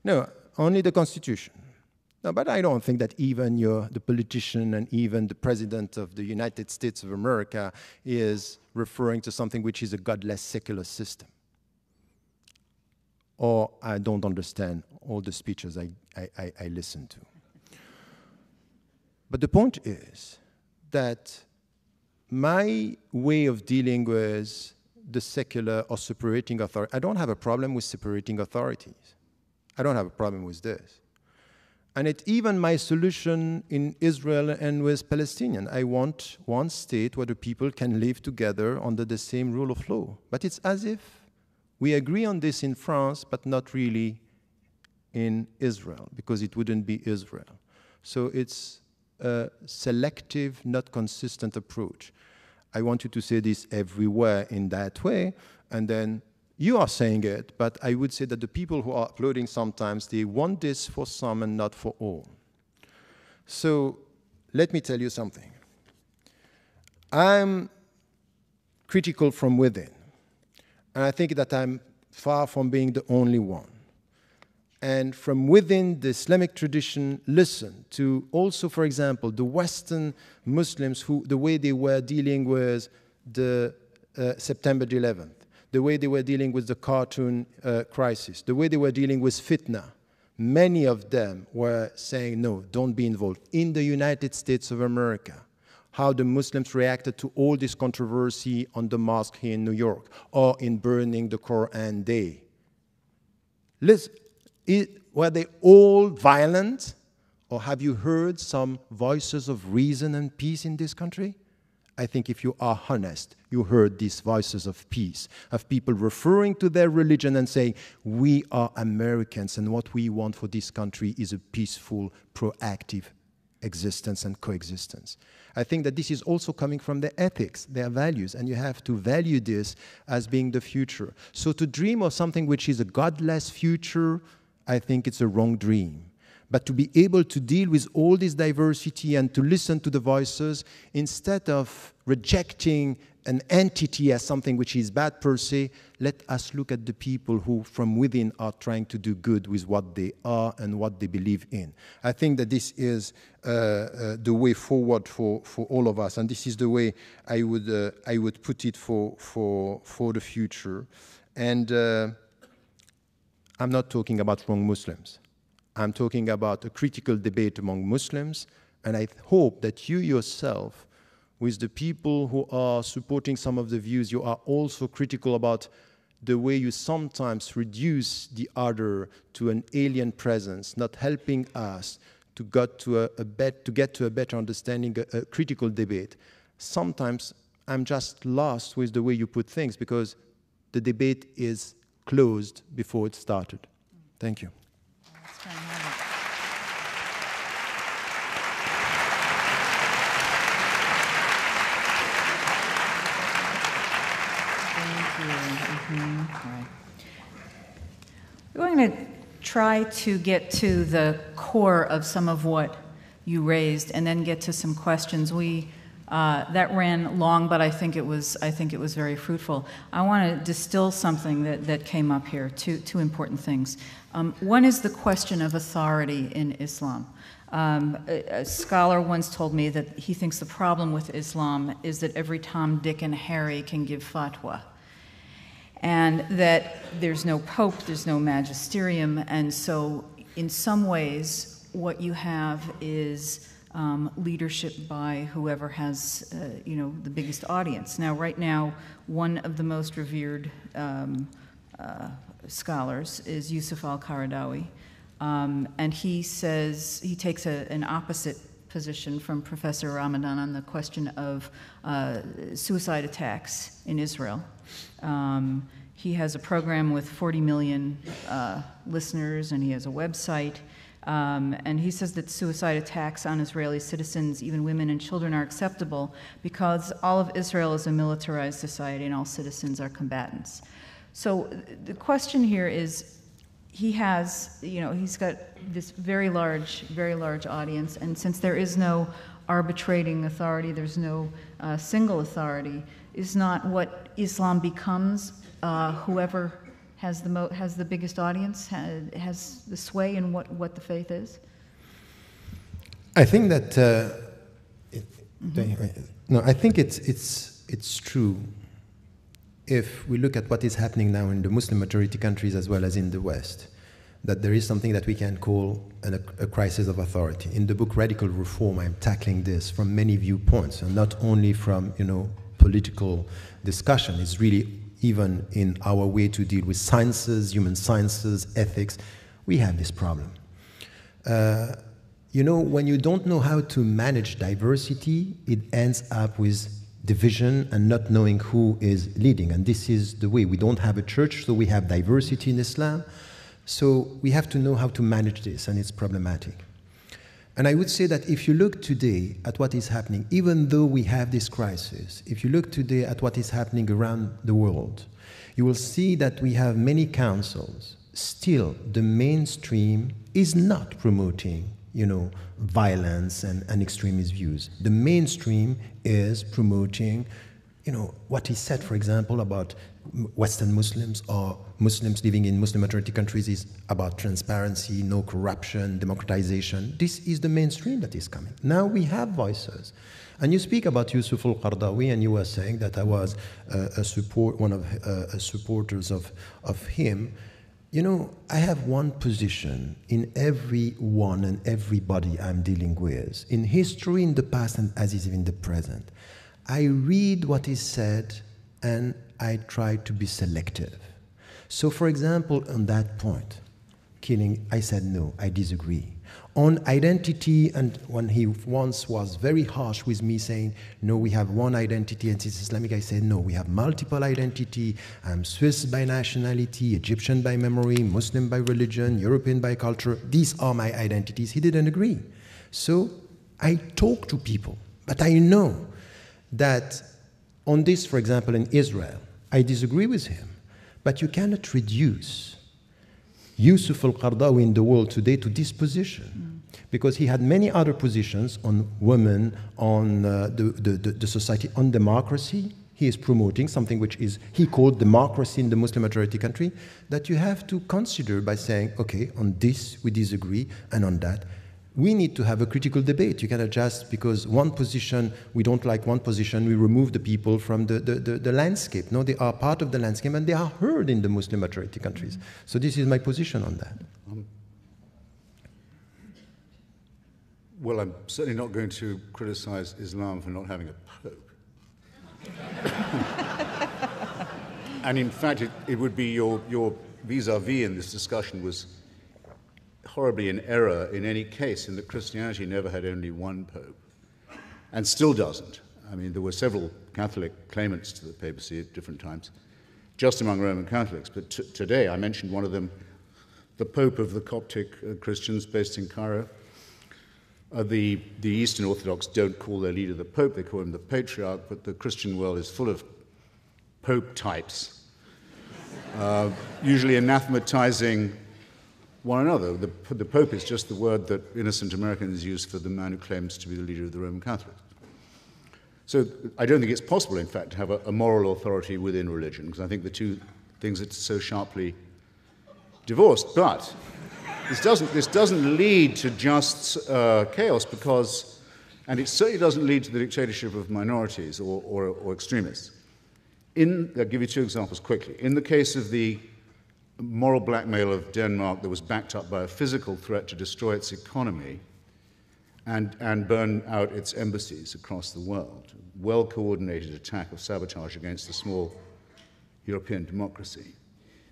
No, only the Constitution. No, but I don't think that even the politician and even the president of the United States of America is referring to something which is a godless secular system. Or I don't understand all the speeches I listen to. But the point is that my way of dealing with the secular or separating authority, I don't have a problem with separating authorities. I don't have a problem with this. And it's even my solution in Israel and with Palestinians. I want one state where the people can live together under the same rule of law. But it's as if we agree on this in France, but not really in Israel, because it wouldn't be Israel. So it's a selective, not consistent approach. I want you to say this everywhere in that way, and then you are saying it, but I would say that the people who are uploading sometimes, they want this for some and not for all. So let me tell you something. I'm critical from within, and I think that I'm far from being the only one. And from within the Islamic tradition, listen to also, for example, the Western Muslims, who the way they were dealing with the September the 11th, the way they were dealing with the cartoon crisis, the way they were dealing with fitna. Many of them were saying, no, don't be involved. In the United States of America, how the Muslims reacted to all this controversy on the mosque here in New York, or in burning the Quran Day. Listen, were they all violent? Or have you heard some voices of reason and peace in this country? I think if you are honest, you heard these voices of peace, of people referring to their religion and saying, we are Americans and what we want for this country is a peaceful, proactive existence and coexistence. I think that this is also coming from their ethics, their values, and you have to value this as being the future. So to dream of something which is a godless future, I think it's a wrong dream. but to be able to deal with all this diversity and to listen to the voices instead of rejecting an entity as something which is bad per se. Let us look at the people who from within are trying to do good with what they are and what they believe in. I think that this is the way forward for all of us, and this is the way I would put it for the future. And I'm not talking about wrong Muslims. I'm talking about a critical debate among Muslims, and I hope that you yourself, with the people who are supporting some of the views, you are also critical about the way you sometimes reduce the other to an alien presence, not helping us to get to a better understanding, a critical debate. Sometimes I'm just lost with the way you put things because the debate is closed before it started. Thank you. Let's try and have it. All right. We're going to try to get to the core of some of what you raised, and then get to some questions. That ran long, but I think it was very fruitful. I want to distill something that came up here. Two important things. One is the question of authority in Islam. A scholar once told me that he thinks the problem with Islam is that every Tom, Dick, and Harry can give fatwa, and that there's no pope, there's no magisterium, and so in some ways what you have is leadership by whoever has the biggest audience. Now, right now, one of the most revered scholars is Yusuf al-Qaradawi, and he says he takes an opposite position from Professor Ramadan on the question of suicide attacks in Israel. He has a program with 40 million listeners, and he has a website. And he says that suicide attacks on Israeli citizens, even women and children, are acceptable because all of Israel is a militarized society and all citizens are combatants. So the question here is, he's got this very large audience, and since there is no arbitrating authority, there's no single authority, is not what Islam becomes whoever has the biggest audience, has the sway in what the faith is? I think that I think it's true. If we look at what is happening now in the Muslim majority countries as well as in the West, that there is something that we can call a crisis of authority. In the book Radical Reform, I'm tackling this from many viewpoints, and not only from political discussion. It's really even in our way to deal with sciences, human sciences, ethics. We have this problem. When you don't know how to manage diversity, it ends up with division and not knowing who is leading. And this is the way. We don't have a church, so we have diversity in Islam. So we have to know how to manage this, and it's problematic. And I would say that if you look today at what is happening, even though we have this crisis, if you look today at what is happening around the world, you will see that we have many councils. Still, the mainstream is not promoting, violence and extremist views. The mainstream is promoting, what is said, for example, about Western Muslims or Muslims living in Muslim majority countries is about transparency, no corruption, democratization. This is the mainstream that is coming. Now we have voices. And you speak about Yusuf al-Qaradawi, and you were saying that I was one of supporters of him. I have one position in everyone and everybody I'm dealing with, in history, in the past, and as is in the present. I read what is said, and I try to be selective. So, for example, on that point, killing, I said no, I disagree. On identity, and when he once was very harsh with me saying, no, we have one identity and it's Islamic, I said, no, we have multiple identity. I'm Swiss by nationality, Egyptian by memory, Muslim by religion, European by culture. These are my identities. He didn't agree. So I talk to people, but I know that on this, for example, in Israel, I disagree with him, but you cannot reduce Yusuf al-Qaradawi in the world today to this position. Because he had many other positions on women, on the society, on democracy. He is promoting something which is, he called democracy in the Muslim majority country, that you have to consider by saying, okay, on this we disagree, and on that we need to have a critical debate. You cannot just, because one position, we don't like one position, we remove the people from the landscape. No, they are part of the landscape and they are heard in the Muslim majority countries. So this is my position on that. Well, I'm certainly not going to criticize Islam for not having a pope. And in fact, it would be your vis-a-vis in this discussion was horribly in error in any case, in that Christianity never had only one pope, and still doesn't. I mean, there were several Catholic claimants to the papacy at different times, just among Roman Catholics. But today, I mentioned one of them, the Pope of the Coptic Christians based in Cairo. The Eastern Orthodox don't call their leader the Pope, they call him the Patriarch, but the Christian world is full of Pope types, usually anathematizing one another. The Pope is just the word that innocent Americans use for the man who claims to be the leader of the Roman Catholics. So I don't think it's possible, in fact, to have a moral authority within religion, because I think the two things are so sharply divorced. But this doesn't lead to just chaos, because, and it certainly doesn't lead to the dictatorship of minorities or extremists. I'll give you two examples quickly. In the case of the moral blackmail of Denmark that was backed up by a physical threat to destroy its economy and burn out its embassies across the world, well-coordinated attack of sabotage against a small European democracy.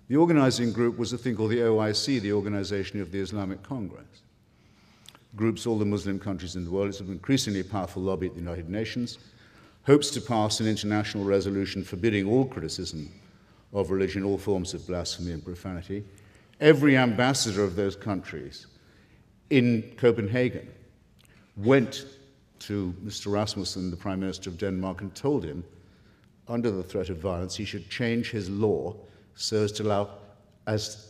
The organizing group was a thing called the OIC, the Organization of the Islamic Congress. Groups all the Muslim countries in the world. It's an increasingly powerful lobby at the United Nations, hopes to pass an international resolution forbidding all criticism of religion, all forms of blasphemy and profanity. Every ambassador of those countries in Copenhagen went to Mr. Rasmussen, the Prime Minister of Denmark, and told him, under the threat of violence, he should change his law so as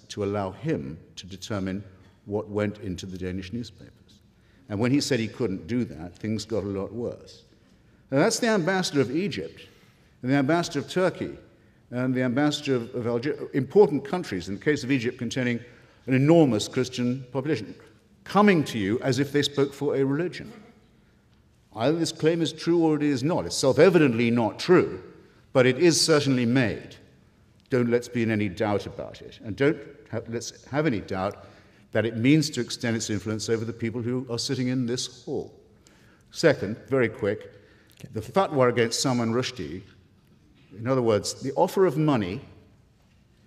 to allow him to determine what went into the Danish newspapers. And when he said he couldn't do that, things got a lot worse. Now, that's the ambassador of Egypt, and the ambassador of Turkey, and the ambassador of Algeria, important countries, in the case of Egypt, containing an enormous Christian population, coming to you as if they spoke for a religion. Either this claim is true or it is not. It's self-evidently not true, but it is certainly made. Let's be in any doubt about it. And let's have any doubt that it means to extend its influence over the people who are sitting in this hall. Second, very quick, the fatwa against Salman Rushdie, in other words, the offer of money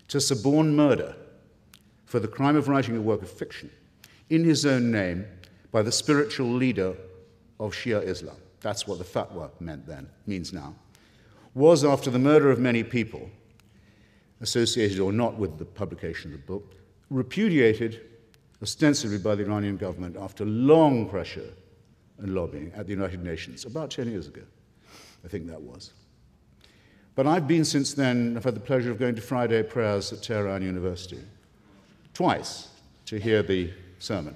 to suborn murder for the crime of writing a work of fiction in his own name by the spiritual leader of Shia Islam, that's what the fatwa meant then, means now, was, after the murder of many people, associated or not with the publication of the book, repudiated ostensibly by the Iranian government after long pressure and lobbying at the United Nations, about 10 years ago, I think that was. But I've been since then, I've had the pleasure of going to Friday prayers at Tehran University, twice, to hear the sermon.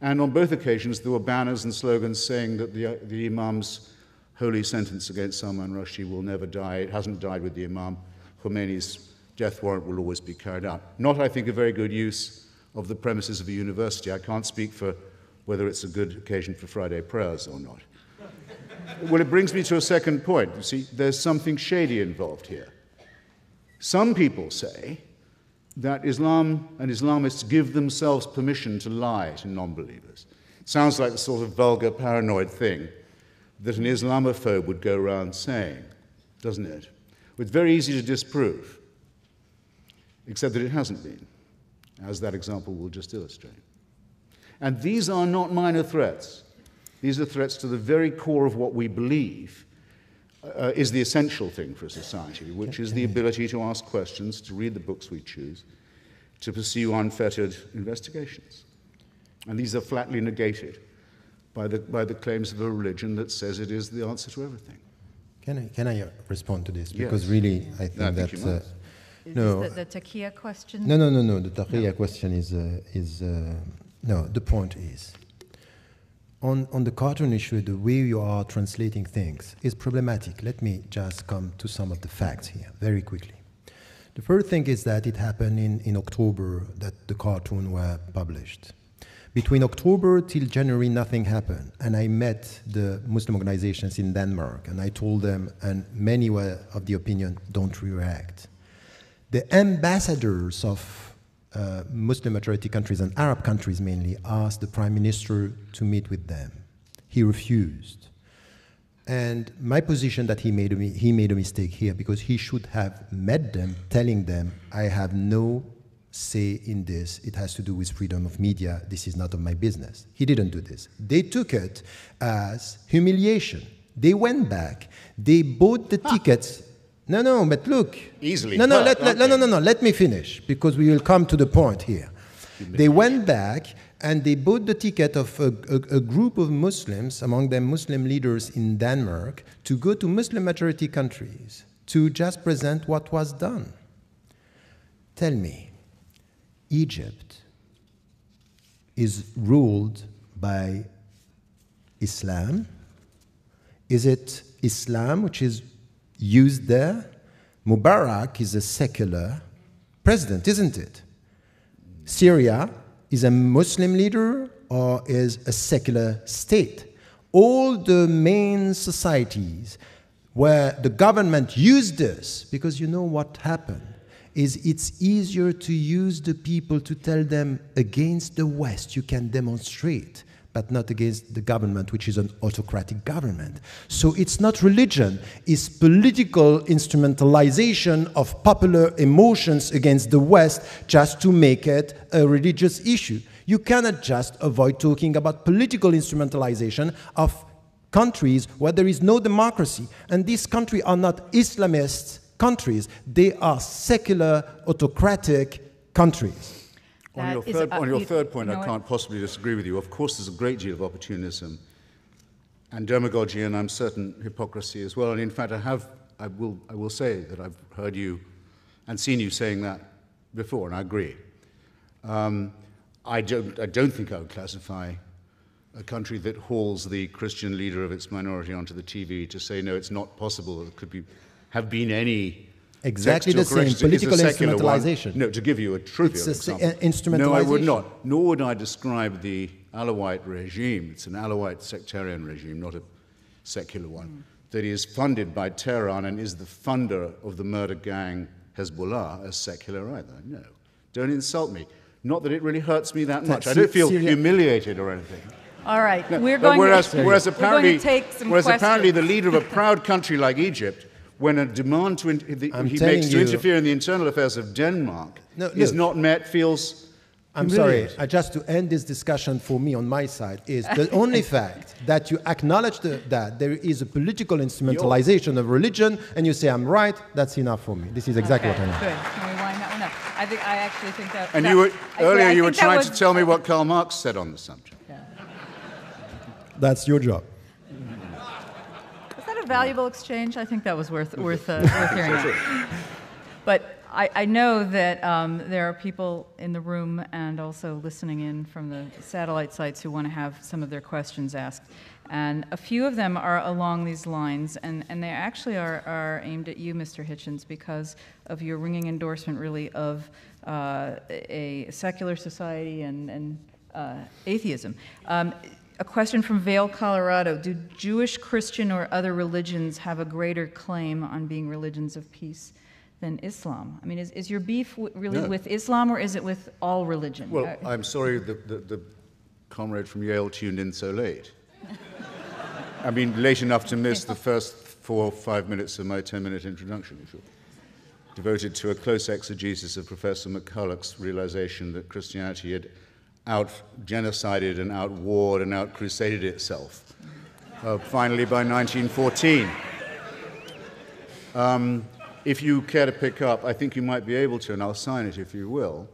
And on both occasions, there were banners and slogans saying that the Imam's holy sentence against Salman Rushdie will never die. It hasn't died with the Imam. Khomeini's death warrant will always be carried out. Not, I think, a very good use of the premises of a university. I can't speak for whether it's a good occasion for Friday prayers or not. Well, it brings me to a second point. You see, there's something shady involved here. Some people say that Islam and Islamists give themselves permission to lie to non-believers. It sounds like the sort of vulgar, paranoid thing that an Islamophobe would go around saying, doesn't it? It's very easy to disprove, except that it hasn't been, as that example will just illustrate. And these are not minor threats. These are threats to the very core of what we believe is the essential thing for a society, which is the ability to ask questions, to read the books we choose, to pursue unfettered investigations. And these are flatly negated by the claims of a religion that says it is the answer to everything. Can I respond to this? Because Yes. really, I think Is No. this the Taqiyya question? No. The Taqiyya question is no. The point is, on the cartoon issue, the way you are translating things is problematic. Let me just come to some of the facts here very quickly. The first thing is that it happened in October that the cartoon were published. Between October till January, nothing happened. And I met the Muslim organizations in Denmark, and I told them, and many were of the opinion, don't react. The ambassadors of Muslim majority countries and Arab countries mainly asked the prime minister to meet with them. He refused. And my position that he made a mistake here, because he should have met them, telling them, I have no say in this. It has to do with freedom of media. This is not of my business. He didn't do this. They took it as humiliation. They went back. They bought the tickets. No, but look. Easily. No, let me finish, because we will come to the point here. They went back and they bought the ticket of a group of Muslims, among them Muslim leaders in Denmark, to go to Muslim majority countries to just present what was done. Tell me, Egypt is ruled by Islam? Is it Islam which is used there? Mubarak is a secular president, isn't it? Syria is a Muslim leader or is a secular state? All the main societies where the government used this, because you know what happened, is it's easier to use the people to tell them against the West you can demonstrate, but not against the government, which is an autocratic government. So it's not religion, it's political instrumentalization of popular emotions against the West just to make it a religious issue. You cannot just avoid talking about political instrumentalization of countries where there is no democracy. And these countries are not Islamist countries, they are secular, autocratic countries. On your third point, I can't possibly disagree with you. Of course, there's a great deal of opportunism and demagogy, and I'm certain hypocrisy as well. And in fact, I will say that I've heard you and seen you saying that before, and I agree. I don't think I would classify a country that hauls the Christian leader of its minority onto the TV to say, no, it's not possible. It could have been any. Exactly the same, political instrumentalization. No, to give you a trivial example. Instrumentalization. No, I would not. Nor would I describe the Alawite regime. It's an Alawite sectarian regime, not a secular one, that is funded by Tehran and is the funder of the murder gang Hezbollah as secular either. No. Don't insult me. Not that it really hurts me that much. I don't feel humiliated or anything. All right, No, we're going apparently, to take some whereas questions. apparently the leader of a proud country like Egypt, when a demand he makes to interfere in the internal affairs of Denmark is not met, feels I'm sorry, just to end this discussion for me on my side is the only fact that you acknowledge that there is a political instrumentalization of religion and you say, I'm right, that's enough for me. This is exactly what I mean. Good. Can we wind that one up? I actually think that... And earlier you were trying to tell me what Karl Marx said on the subject. Yeah. That's your job. Was that a valuable exchange? I think that was worth hearing out. But I know that there are people in the room and also listening in from the satellite sites who want to have some of their questions asked. And a few of them are along these lines, and they actually are aimed at you, Mr. Hitchens, because of your ringing endorsement, really, of a secular society and atheism. A question from Vail, Colorado. Do Jewish, Christian, or other religions have a greater claim on being religions of peace than Islam? I mean, is your beef really with Islam, or is it with all religion? Well, I'm sorry the comrade from Yale tuned in so late. I mean, late enough to miss the first 4 or 5 minutes of my 10-minute introduction, devoted to a close exegesis of Professor McCulloch's realization that Christianity had out-genocided and out-warred and out-crusaded itself, finally by 1914. If you care to pick up, I think you might be able to, and I'll sign it if you will,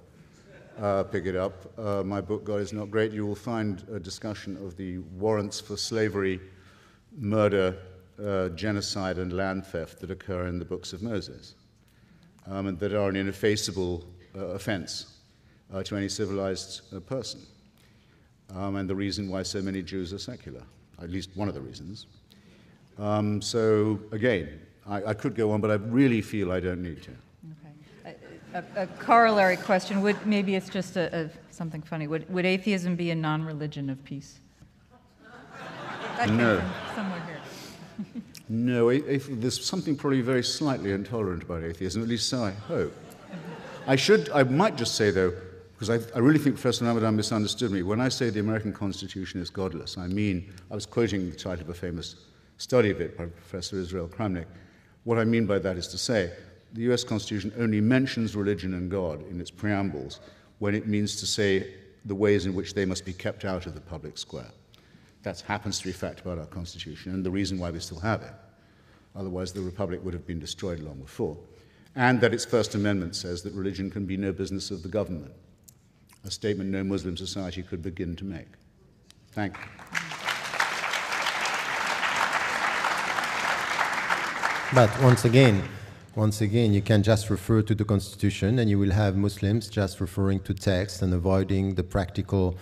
pick it up. My book, God is Not Great. You will find a discussion of the warrants for slavery, murder, genocide, and land theft that occur in the books of Moses. and that are an ineffaceable offense to any civilized person, and the reason why so many Jews are secular, at least one of the reasons. So again, I could go on, but I really feel I don't need to. Okay. A corollary question, maybe it's just something funny. Would atheism be a non-religion of peace? That came No. from somewhere here. No, there's something probably very slightly intolerant about atheism, at least so I hope. I might just say, though, because I really think Professor Ramadan misunderstood me. When I say the American Constitution is godless, I mean, I was quoting the title of a famous study of it by Professor Israel Kramnik. What I mean by that is to say, the US Constitution only mentions religion and God in its preambles when it means to say the ways in which they must be kept out of the public square. That happens to be a fact about our Constitution and the reason why we still have it. Otherwise, the Republic would have been destroyed long before. And that its First Amendment says that religion can be no business of the government, a statement no Muslim society could begin to make. Thank you. But once again, you can just refer to the Constitution and you will have Muslims just referring to text and avoiding the practical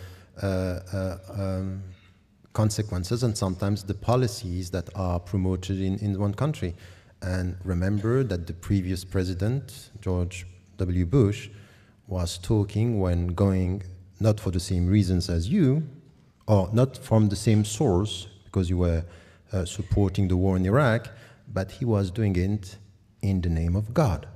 consequences and sometimes the policies that are promoted in one country. And remember that the previous president, George W. Bush, was talking when going not for the same reasons as you, or not from the same source, because you were supporting the war in Iraq, but he was doing it in the name of God.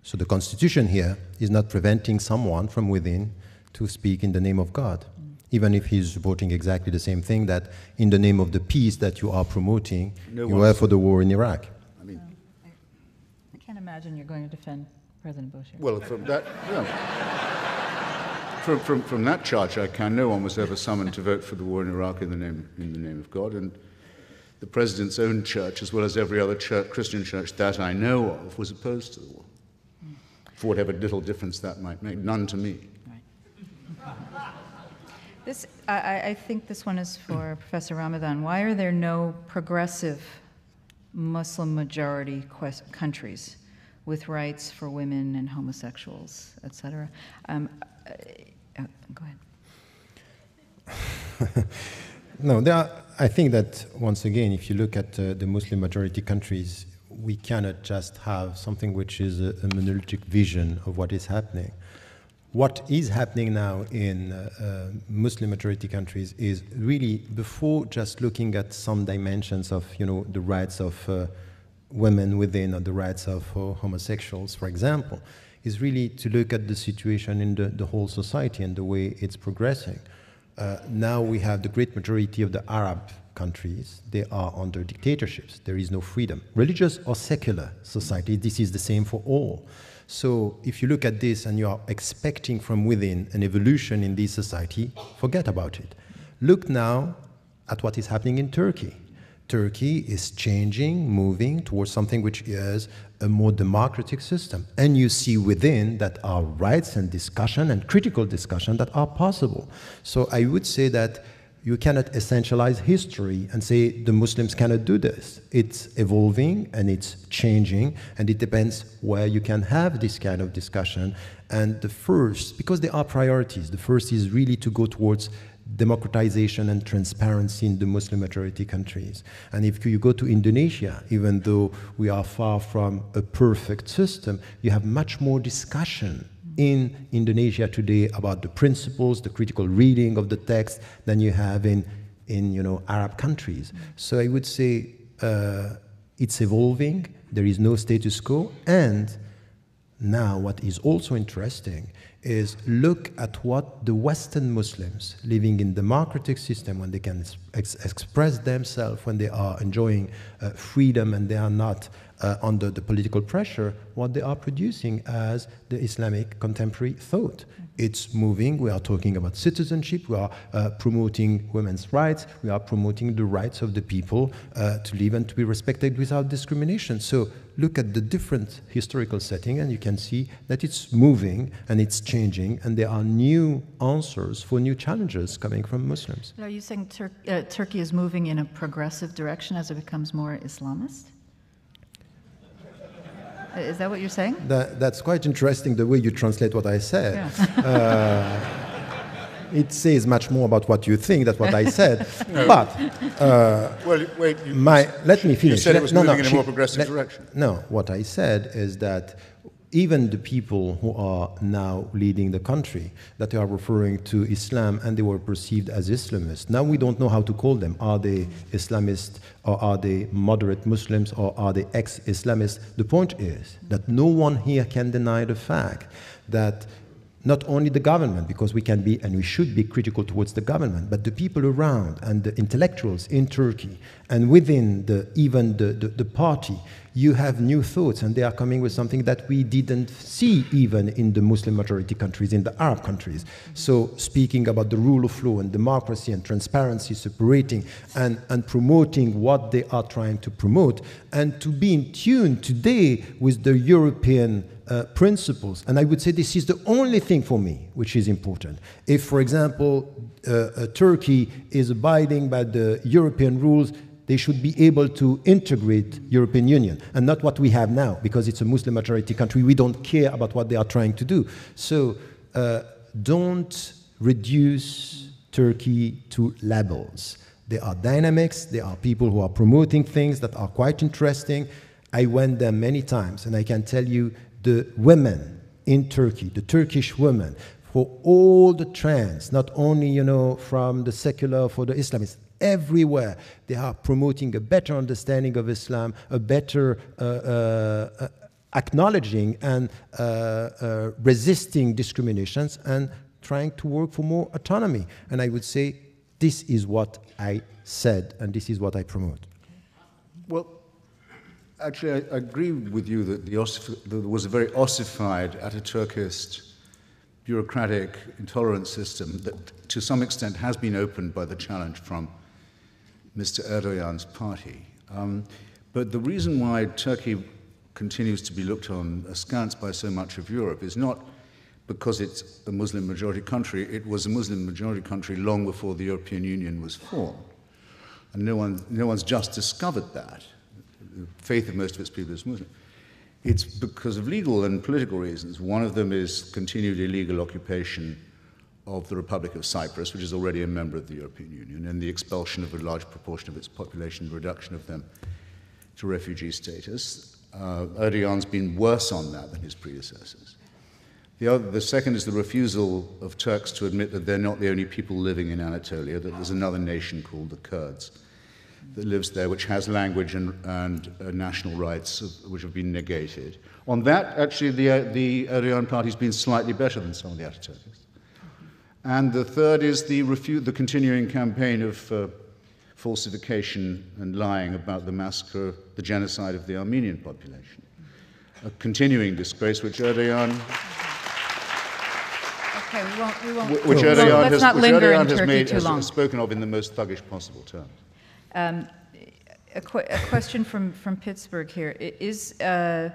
So the Constitution here is not preventing someone from within to speak in the name of God, even if he's supporting exactly the same thing that in the name of the peace that you are promoting, you were for the war in Iraq. I mean, I can't imagine you're going to defend President Bush here. well, from that, from that charge, I can. No one was ever summoned to vote for the war in Iraq in the name of God, and the president's own church, as well as every other Christian church that I know of, was opposed to the war, for whatever little difference that might make. None to me. This, I think this one is for Professor Ramadan. Why are there no progressive Muslim majority countries with rights for women and homosexuals, etc.? Go ahead. No, I think that, once again, if you look at the Muslim majority countries, we cannot just have something which is a monolithic vision of what is happening. What is happening now in Muslim majority countries is really, before just looking at some dimensions of, the rights of women within or the rights of homosexuals, for example, is really to look at the situation in the whole society and the way it's progressing. Now we have the great majority of the Arab countries, they are under dictatorships. There is no freedom. Religious or secular society, this is the same for all. So if you look at this and you are expecting from within an evolution in this society, forget about it. Look now at what is happening in Turkey. Turkey is changing, moving towards something which is a more democratic system. And you see within that are rights and discussion and critical discussion that are possible. So I would say that you cannot essentialize history and say the Muslims cannot do this. It's evolving and it's changing, and it depends where you can have this kind of discussion. And the first, because there are priorities, the first is really to go towards democratization and transparency in the Muslim majority countries. And if you go to Indonesia, even though we are far from a perfect system, you have much more discussion in Indonesia today about the principles, the critical reading of the text than you have in Arab countries. So I would say it's evolving, there is no status quo, and now what is also interesting is look at what the Western Muslims living in democratic system, when they can express themselves, when they are enjoying freedom and they are not under the political pressure, what they are producing as the Islamic contemporary thought. It's moving. We are talking about citizenship. We are promoting women's rights. We are promoting the rights of the people to live and to be respected without discrimination. So look at the different historical setting and you can see that it's moving and it's changing and there are new answers for new challenges coming from Muslims. Are you saying Turkey is moving in a progressive direction as it becomes more Islamist? Is that what you're saying? That's quite interesting the way you translate what I said. Yeah. It says much more about what you think than what I said. But Well, wait. let me finish. You said it was moving in a more progressive direction. No, what I said is that even the people who are now leading the country, that they are referring to Islam and they were perceived as Islamists, now we don't know how to call them. Are they Islamists, or are they moderate Muslims, or are they ex-Islamists? The point is that no one here can deny the fact that not only the government, because we can be and we should be critical towards the government, but the people around and the intellectuals in Turkey and within even the party, you have new thoughts, and they are coming with something that we didn't see even in the Muslim majority countries, in the Arab countries. So speaking about the rule of law and democracy and transparency, separating and promoting what they are trying to promote, and to be in tune today with the European principles. And I would say this is the only thing for me which is important. If, for example, Turkey is abiding by the European rules, they should be able to integrate European Union, and not what we have now, because it's a Muslim majority country. We don't care about what they are trying to do. So don't reduce Turkey to labels. There are dynamics, there are people who are promoting things that are quite interesting. I went there many times, and I can tell you the women in Turkey, the Turkish women, for all the trends, not only, from the secular, for the Islamists, everywhere, they are promoting a better understanding of Islam, a better acknowledging and resisting discriminations, and trying to work for more autonomy. And I would say this is what I said, and this is what I promote. Well, actually, I agree with you that there was a very ossified, Ataturkist, bureaucratic, intolerant system that, to some extent, has been opened by the challenge from Mr. Erdogan's party. But the reason why Turkey continues to be looked on askance by so much of Europe is not because it's a Muslim-majority country. It was a Muslim-majority country long before the European Union was formed. And no one's just discovered that. The faith of most of its people is Muslim. It's because of legal and political reasons. One of them is continued illegal occupation of the Republic of Cyprus, which is already a member of the European Union, and the expulsion of a large proportion of its population, the reduction of them to refugee status. Erdogan's been worse on that than his predecessors. The second is the refusal of Turks to admit that they're not the only people living in Anatolia, that there's another nation called the Kurds that lives there, which has language and national rights which have been negated. On that, actually, the Erdogan party has been slightly better than some of the Ataturkists. And the third is the continuing campaign of falsification and lying about the massacre, the genocide of the Armenian population. A continuing disgrace which Erdogan... Okay, we won't. Which Erdogan let's not linger in has Turkey too long. Spoken of in the most thuggish possible terms. A question from Pittsburgh here. Is there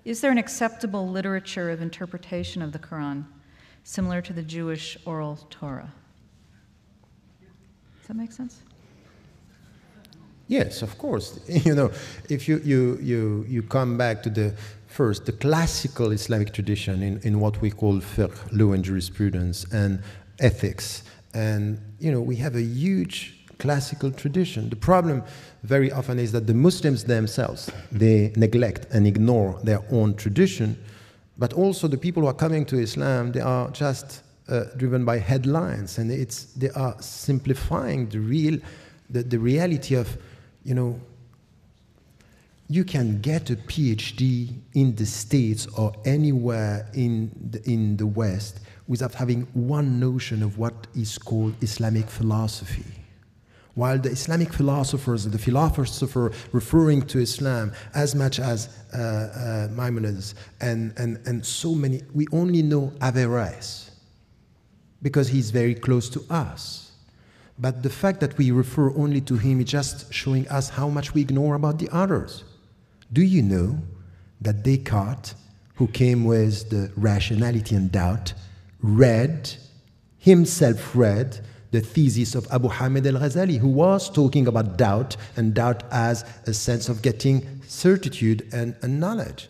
an acceptable literature of interpretation of the Quran similar to the Jewish oral Torah? Does that make sense? Yes, of course. If you come back to the classical Islamic tradition in what we call fiqh, law and jurisprudence, and ethics, and we have a huge classical tradition. The problem very often is that the Muslims themselves, they neglect and ignore their own tradition, but also the people who are coming to Islam, they are just driven by headlines, and they are simplifying the reality of, you can get a PhD in the States or anywhere in the West without having one notion of what is called Islamic philosophy. While the Islamic philosophers, the philosopher referring to Islam as much as Maimonides and so many, we only know Averroes because he's very close to us. But the fact that we refer only to him is just showing us how much we ignore about the others. Do you know that Descartes, who came with the rationality and doubt, himself read the thesis of Abu Hamid al-Ghazali, who was talking about doubt, and doubt as a sense of getting certitude and knowledge.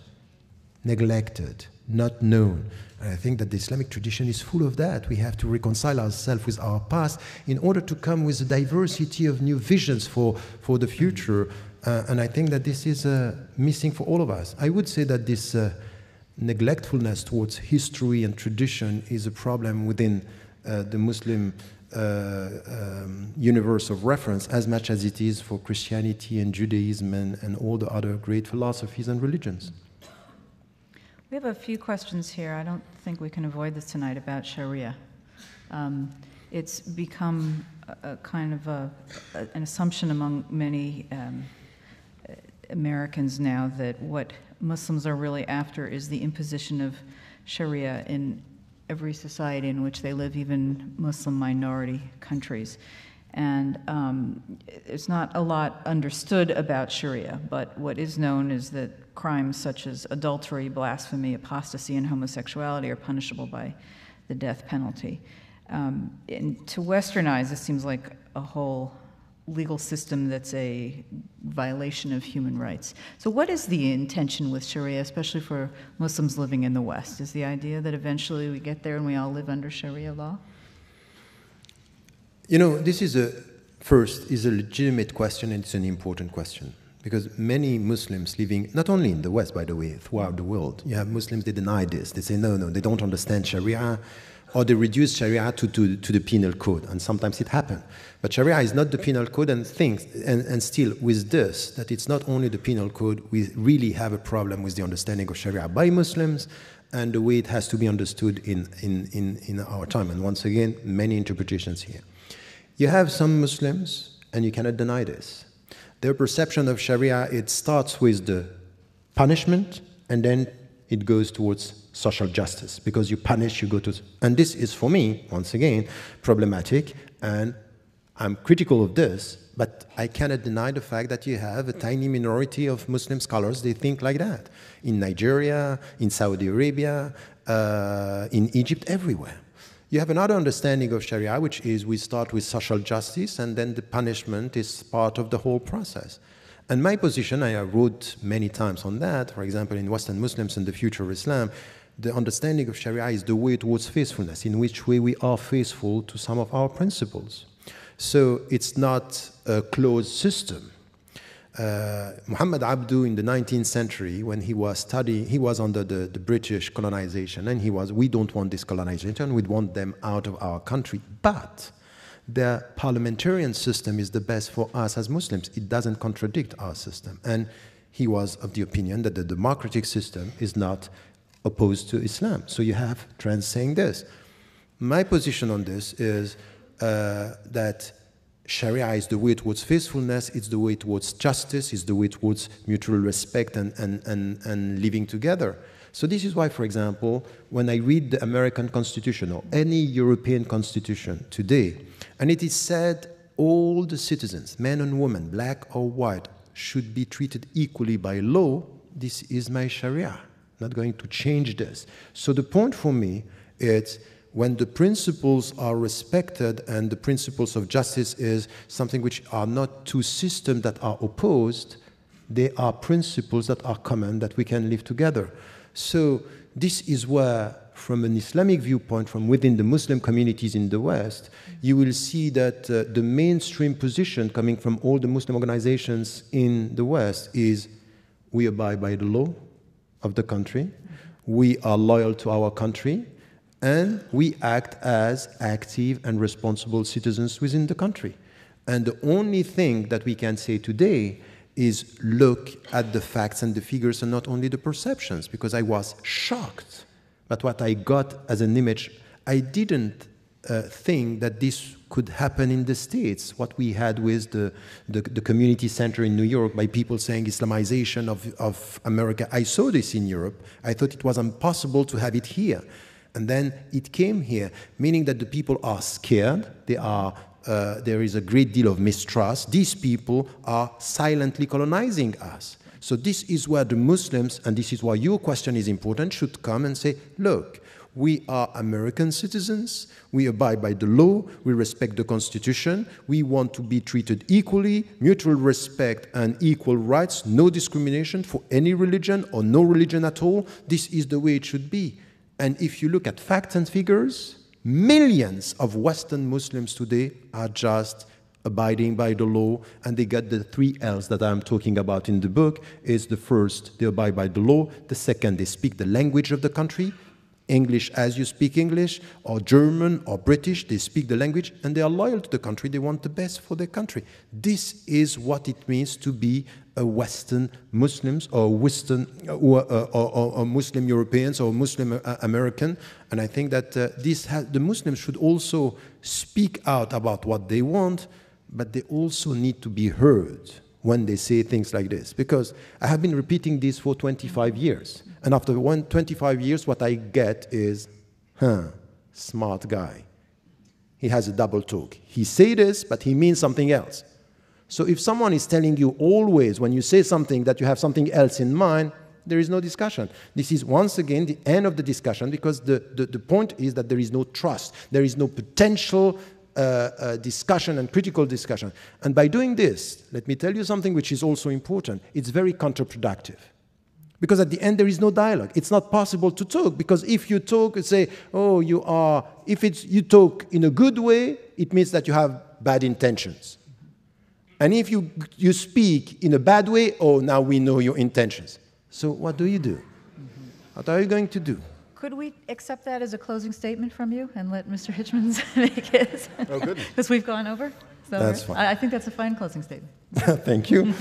neglected, not known. And I think that the Islamic tradition is full of that. We have to reconcile ourselves with our past in order to come with a diversity of new visions for the future. And I think that this is missing for all of us. I would say that this neglectfulness towards history and tradition is a problem within the Muslim universe of reference as much as it is for Christianity and Judaism and all the other great philosophies and religions. We have a few questions here. I don't think we can avoid this tonight about Sharia. It's become a kind of an assumption among many Americans now that what Muslims are really after is the imposition of Sharia in every society in which they live, even Muslim minority countries. And it's not a lot understood about Sharia, but what is known is that crimes such as adultery, blasphemy, apostasy, and homosexuality are punishable by the death penalty. And to Westernize, this seems like a whole legal system that's a violation of human rights. So what is the intention with Sharia, especially for Muslims living in the West? Is the idea that eventually we get there and we all live under Sharia law? You know, this is a legitimate question, and it's an important question. Because many Muslims living, not only in the West, by the way, throughout the world, you have Muslims, they deny this. They say, no, they don't understand Sharia, or they reduce Sharia to the penal code, and sometimes it happens. But Sharia is not the penal code, and still with this, that it's not only the penal code, we really have a problem with the understanding of Sharia by Muslims, and the way it has to be understood in our time. And once again, many interpretations here. You have some Muslims, and you cannot deny this. Their perception of Sharia, it starts with the punishment, and then it goes towards social justice. Because you punish, you go to... And this is, for me, once again, problematic, and I'm critical of this, but I cannot deny the fact that you have a tiny minority of Muslim scholars, they think like that. In Nigeria, in Saudi Arabia, in Egypt, everywhere. You have another understanding of Sharia, which is we start with social justice, and then the punishment is part of the whole process. And my position, I wrote many times on that, for example, in Western Muslims and the Future of Islam, the understanding of Sharia is the way towards faithfulness, in which way we are faithful to some of our principles. So it's not a closed system. Muhammad Abdu in the 19th century, when he was studying, he was under the British colonization, and we don't want this colonization, we want them out of our country. But the parliamentarian system is the best for us as Muslims. It doesn't contradict our system. And he was of the opinion that the democratic system is not opposed to Islam. So you have trends saying this. My position on this is that Sharia is the way towards faithfulness, it's the way towards justice, it's the way towards mutual respect and living together. So this is why, for example, when I read the American Constitution or any European constitution today, and it is said all the citizens, men and women, black or white, should be treated equally by law, this is my Sharia. I'm not going to change this. So the point for me is when the principles are respected, and the principles of justice is something which are not two systems that are opposed, they are principles that are common, that we can live together. So this is where, from an Islamic viewpoint, from within the Muslim communities in the West, you will see that the mainstream position coming from all the Muslim organizations in the West is we abide by the law of the country, we are loyal to our country, and we act as active and responsible citizens within the country. And the only thing that we can say today is look at the facts and the figures and not only the perceptions, because I was shocked. But what I got as an image, I didn't think that this could happen in the States, what we had with the community center in New York by people saying Islamization of America. I saw this in Europe. I thought it was impossible to have it here. And then it came here, meaning that the people are scared, there is a great deal of mistrust. These people are silently colonizing us. So this is where the Muslims, and this is why your question is important, should come and say, look, We are American citizens. We abide by the law. We respect the Constitution. We want to be treated equally, mutual respect and equal rights, no discrimination for any religion or no religion at all. This is the way it should be. And if you look at facts and figures, millions of Western Muslims today are just abiding by the law, and they got the 3 L's that I'm talking about in the book. Is the first, they abide by the law. The second, they speak the language of the country, English as you speak English, or German or British, they speak the language, and they are loyal to the country. They want the best for their country. This is what it means to be a Western Muslims or Western or Muslim Europeans or Muslim American. And I think that the Muslims should also speak out about what they want, but they also need to be heard when they say things like this. Because I have been repeating this for 25 years. And after 25 years, what I get is, smart guy. He has a double talk. He say this, but he means something else. So if someone is telling you always, when you say something, that you have something else in mind, there is no discussion. This is, once again, the end of the discussion, because the point is that there is no trust. There is no potential discussion and critical discussion. And by doing this, let me tell you something which is also important. It's very counterproductive. Because at the end, there is no dialogue. It's not possible to talk, because if you talk and say, oh, you talk in a good way, it means that you have bad intentions. And if you speak in a bad way, oh, now we know your intentions. So what do you do? What are you going to do? Could we accept that as a closing statement from you and let Mr. Hitchmans make his? Oh, goodness. Because we've gone over? So that's fine. I think that's a fine closing statement. Thank you.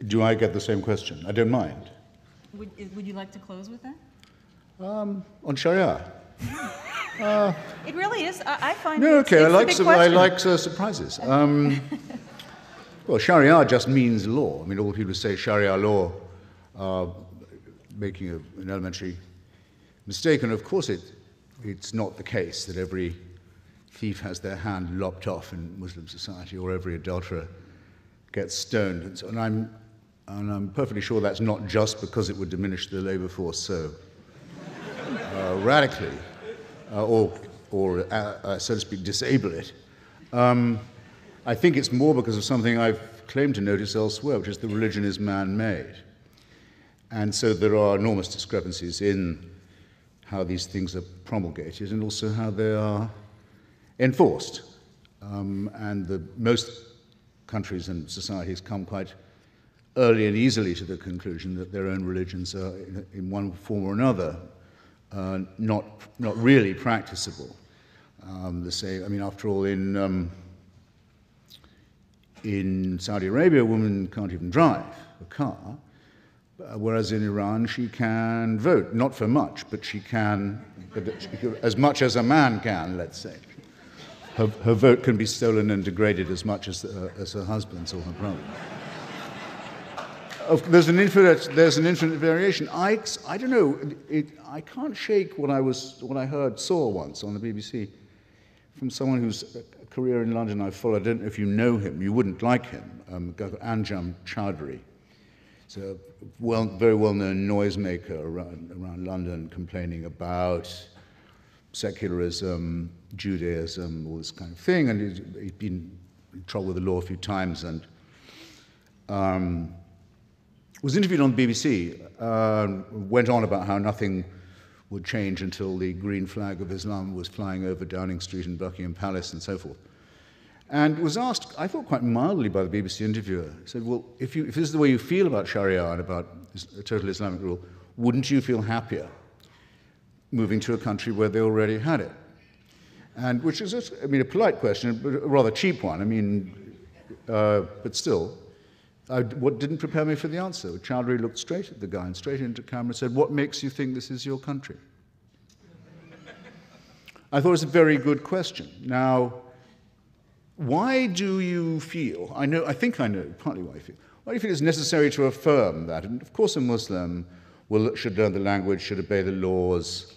Do I get the same question? I don't mind. Would you like to close with that? On Sharia? It really is. I find No, it's okay, a big I question. like surprises. Well, Sharia just means law. I mean, all people who say Sharia law are making an elementary mistake, and of course it's not the case that every thief has their hand lopped off in Muslim society, or every adulterer gets stoned. And so, and I'm perfectly sure that's not just because it would diminish the labor force so radically, or so to speak, disable it. I think it's more because of something I've claimed to notice elsewhere, which is the religion is man-made. And so there are enormous discrepancies in how these things are promulgated and also how they are enforced. And most countries and societies come quite early and easily to the conclusion that their own religions are, in one form or another, not really practicable. After all, in Saudi Arabia, a woman can't even drive a car, whereas in Iran she can vote, not for much, but she can, as much as a man can, let's say. Her vote can be stolen and degraded as much as her husband's or her brother. There's an infinite variation. I don't know. I can't shake what I saw once on the BBC from someone whose career in London I followed. I don't know if you know him. You wouldn't like him. Anjum Chowdhury. He's a very well-known noisemaker around London, complaining about secularism, Judaism, all this kind of thing, and he'd been in trouble with the law a few times, and was interviewed on the BBC, went on about how nothing would change until the green flag of Islam was flying over Downing Street and Buckingham Palace and so forth. And was asked, I thought quite mildly by the BBC interviewer, he said, well, if this is the way you feel about Sharia and about total Islamic rule, wouldn't you feel happier moving to a country where they already had it? And which is, a polite question, but a rather cheap one. But still, what didn't prepare me for the answer? Chowdhury looked straight at the guy and straight into camera and said, what makes you think this is your country? I thought it was a very good question. Now, why do you feel, I think I know partly why you feel, why do you feel it's necessary to affirm that? And of course a Muslim should learn the language, should obey the laws,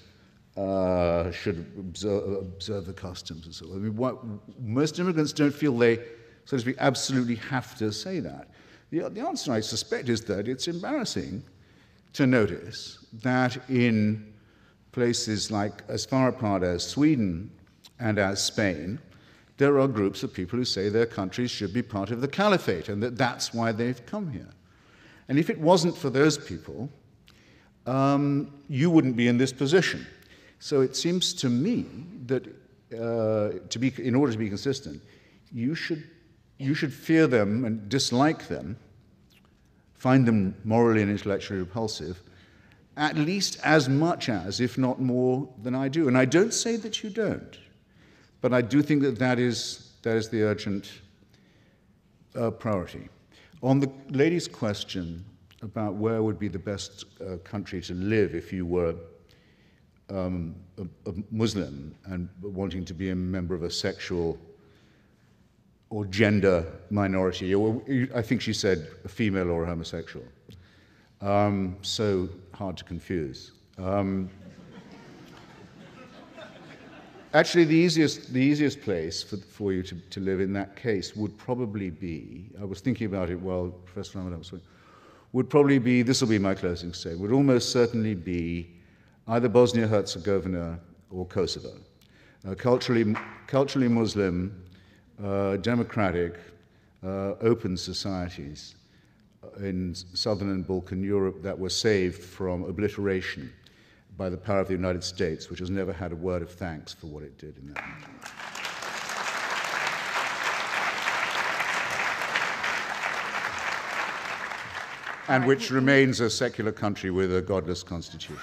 should observe the customs and so on. I mean, most immigrants don't feel they, so to speak, absolutely have to say that. The answer, I suspect, is that it's embarrassing to notice that in places like as far apart as Sweden and as Spain, there are groups of people who say their countries should be part of the caliphate and that that's why they've come here. And if it wasn't for those people, you wouldn't be in this position. So it seems to me that in order to be consistent, you should fear them and dislike them, find them morally and intellectually repulsive, at least as much as, if not more, than I do. And I don't say that you don't, but I do think that that is the urgent priority. On the lady's question about where would be the best country to live if you were a Muslim and wanting to be a member of a sexual or gender minority, or I think she said a female or a homosexual. So hard to confuse. Actually, the easiest place for you to live in that case would probably be, I was thinking about it while Professor Ramadan was talking, would probably be, this will be my closing statement, would almost certainly be either Bosnia-Herzegovina or Kosovo. Culturally Muslim, democratic, open societies in southern and Balkan Europe that were saved from obliteration by the power of the United States, which has never had a word of thanks for what it did in that region. And which remains a secular country with a godless constitution.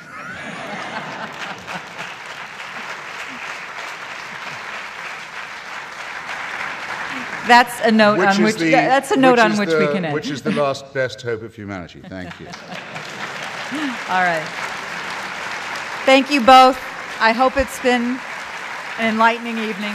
That's a note on which we can end. Which is the last best hope of humanity. Thank you. All right. Thank you both. I hope it's been an enlightening evening.